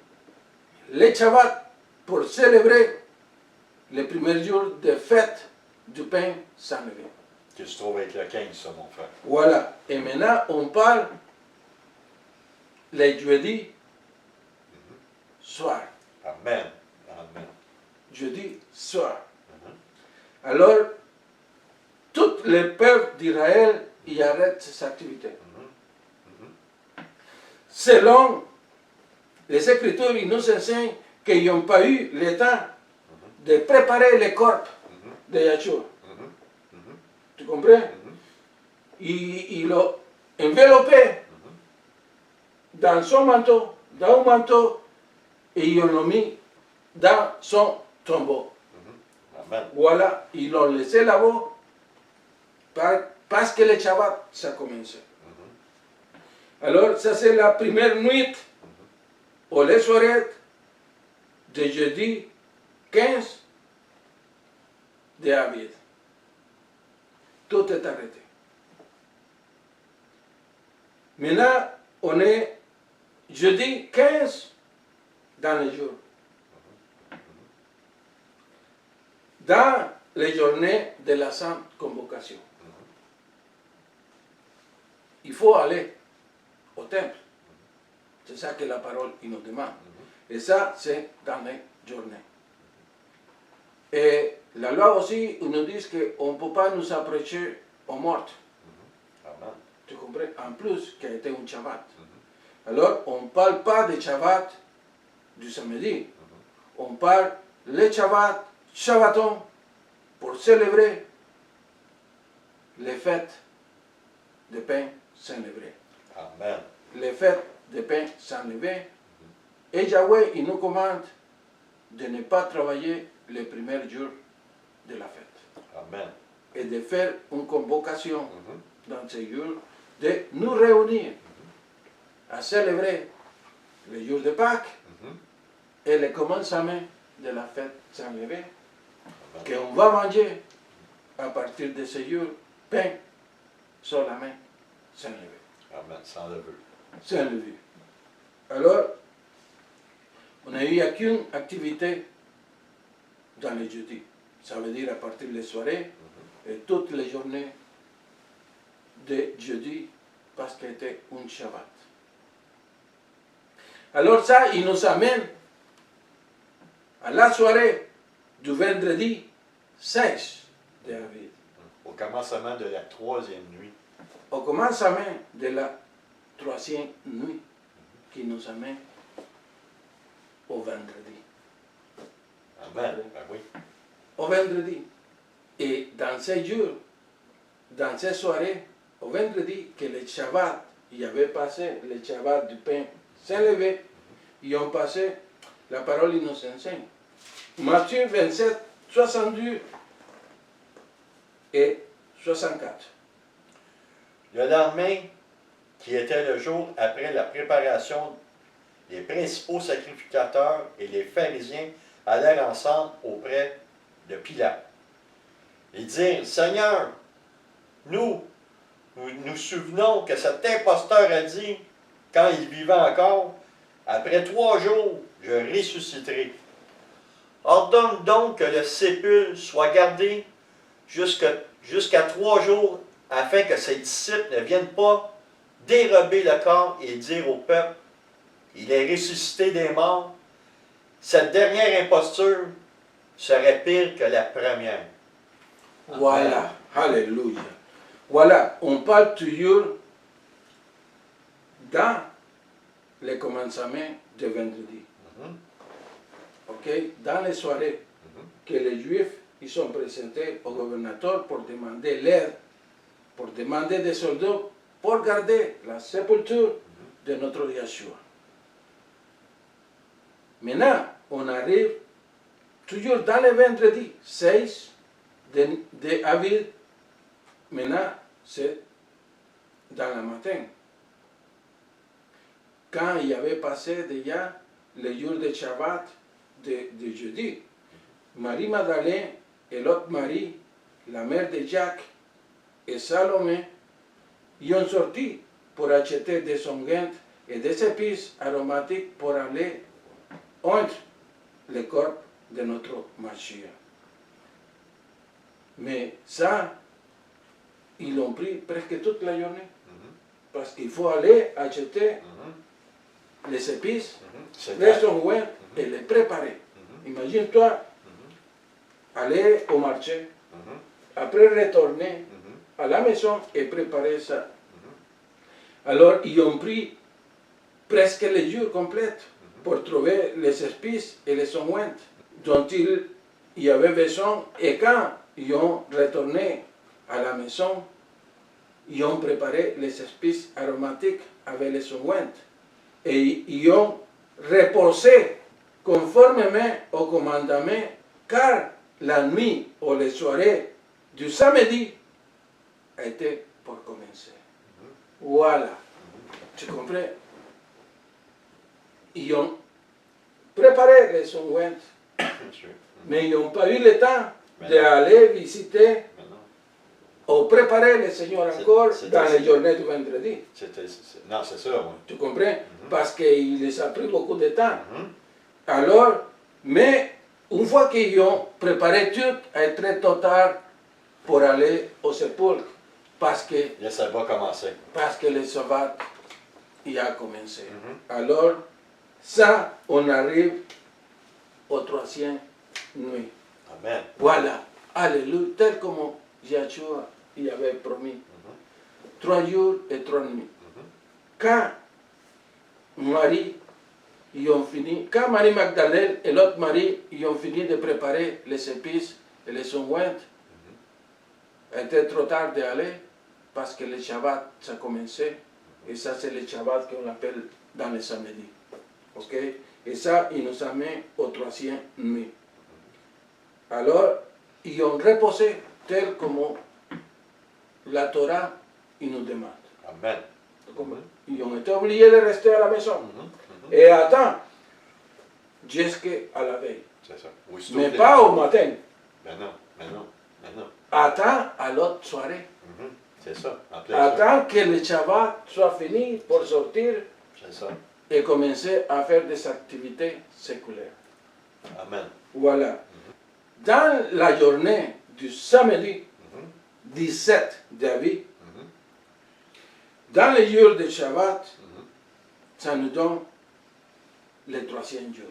Le Shabbat, pour célébrer le premier jour de fête du pain sans levain. Qui se trouve avec le 15, ça, mon frère. Voilà. Et maintenant, on parle le jeudi soir. Amen. Amen. Jeudi soir. Mhm. Alors, tout le peuple d'Israël y arrête ses activités. Mhm. Mhm. Selon les Écritures, ils nous enseignent qu'ils n'ont pas eu le temps de préparer les corps Mhm. de Yahshua. Mhm. Mhm. Tu comprends? Mhm. Ils l'ont enveloppé dans son manteau, dans un manteau, et ils l'ont mis dans son tombeau. Amen. Voilà, ils l'ont laissé là-bas parce que le Shabbat, ça commençait. Alors, ça c'est la première nuit, ou les soirées de jeudi 15 de avril. Tout est arrêté. Maintenant, on est jeudi 15 dans les jours. Dans les journées de la Sainte Convocation. Il faut aller au temple. C'est ça que la parole il nous demande. Et ça, c'est dans les journées. Et la loi aussi, il nous dit qu'on ne peut pas nous approcher aux morts. Amen. Tu comprends? En plus, qu'il y a été un Shabbat. Alors, on ne parle pas de Shabbat du samedi. On parle le Shabbat, Shabbaton, pour célébrer les fêtes de pain sans levain. Amen. Les fêtes de pain sans levain. Et Yahweh, il nous commande de ne pas travailler les premiers jours de la fête. Amen. Et de faire une convocation Mhm. dans ces jours, de nous réunir à célébrer le jour de Pâques Mhm. et le commencement de la fête sans levain, Amen. qu'on va manger à partir de ce jour, pain sur la main, sans levain. Amen. Sans levure. Sans levure. Alors, on n'a eu aucune activité dans les jeudis. Ça veut dire à partir des soirées et toutes les journées de jeudi, parce que c'était un Shabbat. Alors ça, il nous amène à la soirée du vendredi 16 d'avril, Au commencement de la 3e nuit. au commencement de la 3e nuit, qui nous amène au vendredi. Amen. Ben oui. Au vendredi. Et dans ces jours, dans ces soirées, au vendredi, que le Shabbat, il y avait passé le Shabbat du pain sans lever, ils ont passé, la parole il nous enseigne. Matthieu 27, 62 et 64. Le lendemain, qui était le jour après la préparation, les principaux sacrificateurs et les pharisiens allèrent ensemble auprès de Pilate. Ils dirent, Seigneur, nous nous souvenons que cet imposteur a dit, quand il vivait encore, après 3 jours, je ressusciterai. Ordonne donc que le sépulcre soit gardé jusqu'à 3 jours, afin que ses disciples ne viennent pas dérober le corps et dire au peuple, il est ressuscité des morts. Cette dernière imposture serait pire que la première. Voilà, alléluia. Voilà, on parle toujours dans le commencement de vendredi. Ok, dans les soirées que les Juifs ils sont présentés au gouvernateur pour demander l'aide, pour demander des soldats pour garder la sépulture de notre Yeshua. Maintenant, on arrive toujours dans le vendredi 16 d'avril. Maintenant, c'est dans le matin. Quand il y avait passé déjà le jour de Shabbat de jeudi, Marie-Madeleine et l'autre Marie, la mère de Jacques et Salomé, y ont sorti pour acheter des onguents et des épices aromatiques pour aller oindre le corps de notre Mashiach. Mais ça, ils l'ont pris presque toute la journée. Parce qu'il faut aller acheter les épices, les onguents et les préparer. Imagine-toi aller au marché, après retourner à la maison et préparer ça. Alors, ils ont pris presque les jours complets pour trouver les épices et les onguents dont ils y avaient besoin. Et quand ils ont retourné à la maison, ils ont préparé les épices aromatiques avec les onguents. Et ils ont reposé conformément au commandement, car la nuit ou les soirées du samedi étaient pour commencer. Voilà. Tu comprends? Ils ont préparé les onguents, mais ils n'ont pas eu le temps d'aller visiter ou préparer le Seigneur encore dans les journées du vendredi. Non, c'est ça, oui. Tu comprends? Parce qu'il les a pris beaucoup de temps. Alors, mais une fois qu'ils ont préparé tout, il est très tôt tard pour aller au sépulcre. Parce que Le sabbat commençait. parce que le sabbat il a commencé. Alors, ça, on arrive au troisième nuit. Amen. Voilà, alléluia, tel comme Yahshua y avait promis. 3 jours et 3 nuits. Quand Marie, ils ont fini, quand Marie-Magdalène et l'autre Marie, ils ont fini de préparer les épices et les onguents, il était trop tard d'aller parce que le Shabbat, ça commençait. Et ça, c'est le Shabbat qu'on appelle dans le samedi. Ok? Et ça, il nous amène au troisième nuit. Alors, ils ont reposé tel comme la Torah il nous demande. Amen. Ils ont été obligés de rester à la maison. Et attendre jusqu'à la veille. C'est ça. Oui, Mais pas au matin. Ben non, ben non, ben non. Attends à l'autre soirée. C'est ça. En plein ça. Attends que le Shabbat soit fini pour sortir C'est ça. et commencer à faire des activités séculaires. Amen. Voilà. Dans la journée du samedi 17 d'avril, dans les jours de Shabbat, ça nous donne le troisième jour.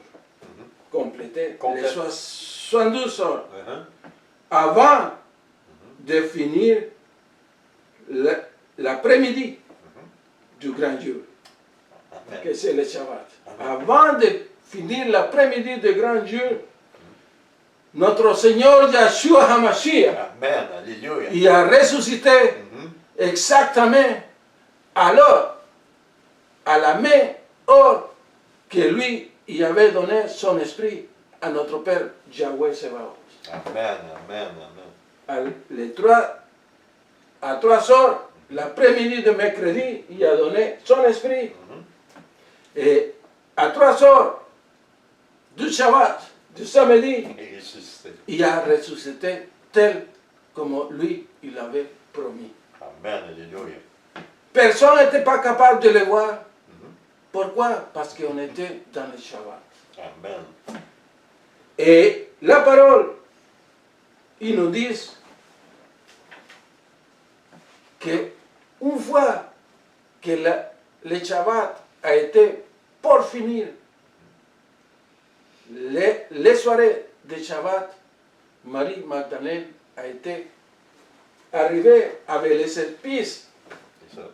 Compléter Complète. les 72 heures Uh-huh. avant de finir l'après-midi du grand jour, Amen. que c'est le Shabbat. Avant de finir l'après-midi du grand jour, notre Seigneur Yahshua HaMashiach, Amen. Alléluia. il a ressuscité exactement alors, à la même heure que lui, il avait donné son esprit à notre Père Yahweh Sebaot. Amen. Amen. Amen. À 3 heures, l'après-midi de mercredi, il a donné son esprit. Et à 3 heures du Shabbat, du samedi, Et ressuscité. il a ressuscité tel comme lui, il avait promis. Amen. Alléluia. Personne n'était pas capable de le voir. Pourquoi? Parce qu'on était dans le Shabbat. Amen. Et la parole, ils nous disent que une fois que le Shabbat a été pour finir, les soirées de Shabbat, Marie-Magdalène a été arrivée avec les épices C'est ça.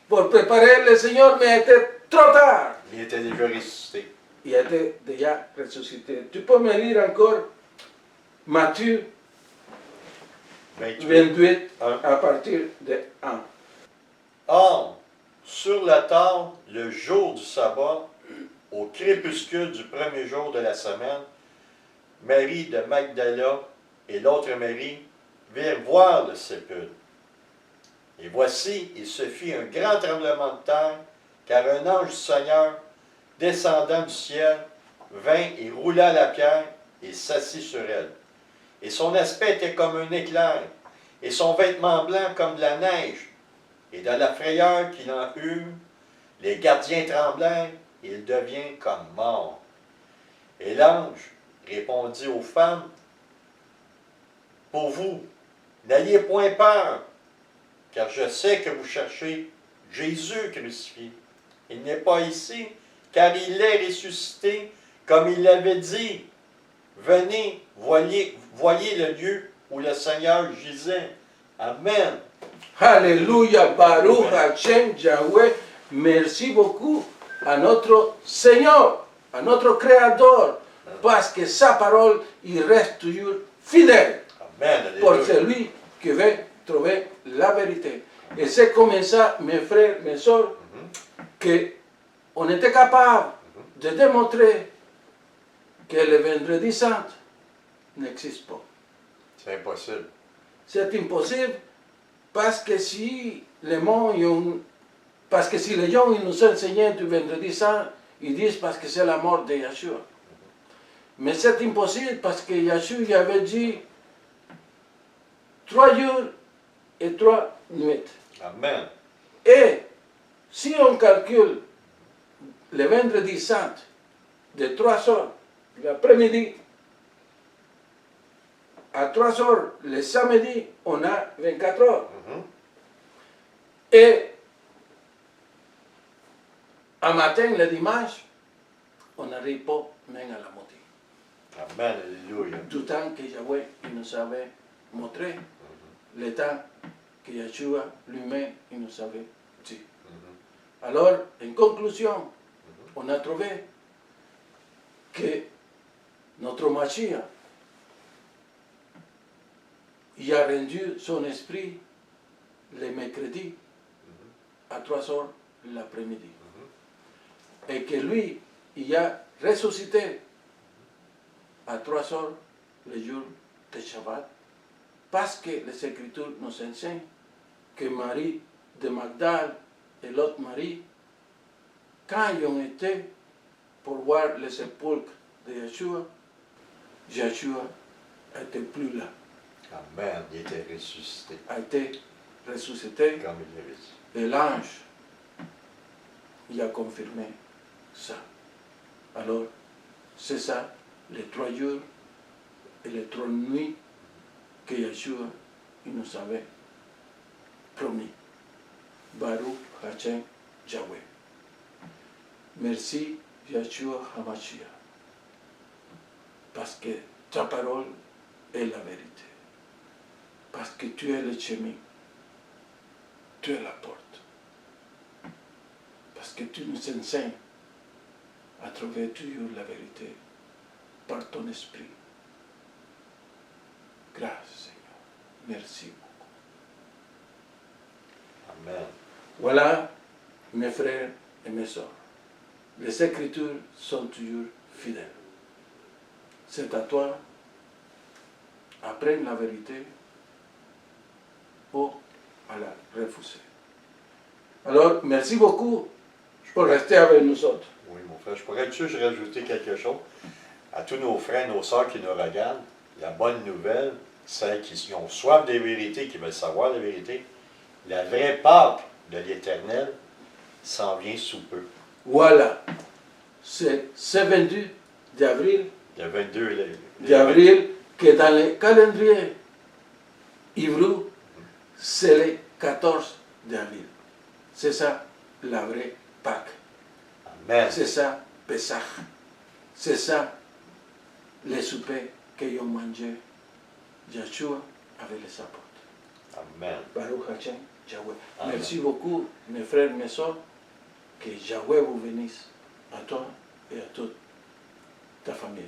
pour préparer le Seigneur, mais était trop tard. Il était déjà ressuscité. Il était déjà ressuscité. Tu peux me lire encore Matthieu 28 à partir de 1. Or, sur la table, le jour du sabbat, au crépuscule du premier jour de la semaine, Marie de Magdala et l'autre Marie virent voir le sépulcre. Et voici, il se fit un grand tremblement de terre, car un ange du Seigneur, descendant du ciel, vint et roula la pierre et s'assit sur elle. Et son aspect était comme un éclair, et son vêtement blanc comme de la neige. Et dans la frayeur qu'il en eut, les gardiens tremblèrent, et il devient comme mort. Et l'ange répondit aux femmes, pour vous, n'ayez point peur, car je sais que vous cherchez Jésus crucifié. Il n'est pas ici, car il est ressuscité, comme il l'avait dit. Venez, voyez le lieu où le Seigneur gisait. Amen. Alléluia, Baruch Hashem, Yahweh. Merci beaucoup à notre Seigneur, à notre Créateur, parce que sa parole, il reste toujours fidèle. Amen. Pour Alléluia. celui qui veut trouver la vérité. Et c'est comme ça, mes frères, mes soeurs, qu'on était capable de démontrer que le vendredi saint n'existe pas. C'est impossible. C'est impossible parce que si les gens, parce que si les gens ils nous enseignent du vendredi saint, ils disent parce que c'est la mort de Yeshua. Mais c'est impossible parce que Yeshua avait dit 3 jours et 3 nuits. Amen. Et si on calcule le vendredi saint de 3 heures l'après-midi à 3 heures le samedi, on a 24 heures. Et un matin, le dimanche, on n'arrive pas même à la moitié. Amen. Alléluia. Du temps que Yahweh il nous avait montré, le temps que Yeshua lui-même il nous avait dit. Alors, en conclusion, on a trouvé que notre Mashiach il a rendu son esprit le mercredi à 3 heures l'après-midi. Et que lui, il a ressuscité à 3 heures le jour de Shabbat, parce que les Écritures nous enseignent que Marie de Magdala et l'autre Marie, quand ils ont été pour voir le sépulcre de Yeshua, Yeshua n'était plus là, Amen. Il était ressuscité, a été ressuscité, comme il l'avait dit. et l'ange il a confirmé ça. Alors, c'est ça, les 3 jours et les 3 nuits que Yeshua il nous avait promis. Baruch Hashem Yahweh. Merci Yeshua HaMashiach, parce que ta parole est la vérité, parce que tu es le chemin, tu es la porte, parce que tu nous enseignes à trouver toujours la vérité par ton esprit. Grâce Seigneur, merci beaucoup. Amen. Voilà, mes frères et mes sœurs, les Écritures sont toujours fidèles. C'est à toi d'apprendre la vérité ou à la refuser. Alors, merci beaucoup pour rester avec nous autres. Oui, mon frère. Je pourrais être sûr, je rajouter quelque chose. À tous nos frères, nos sœurs qui nous regardent, la bonne nouvelle, celles qui ont soif des vérités, qui veulent savoir la vérité, la vraie Pâque de l'Éternel s'en vient sous peu. Voilà, c'est ce 22 d'avril, Le 22 d'avril, que dans le calendrier hébreu, c'est le 14 d'avril. C'est ça la vraie Pâque. Amen. C'est ça Pessah. C'est ça les soupers qu'ils ont mangé Yeshua avec les apôtres. Amen. Baruch Hashem, Yahweh. Amen. Merci beaucoup, mes frères, mes soeurs. Que Yahweh vous bénisse à toi et à toute ta famille.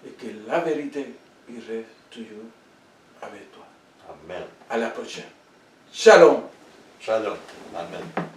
Et que la vérité il reste toujours avec toi. Amen. À la prochaine. Shalom. Shalom. Amen.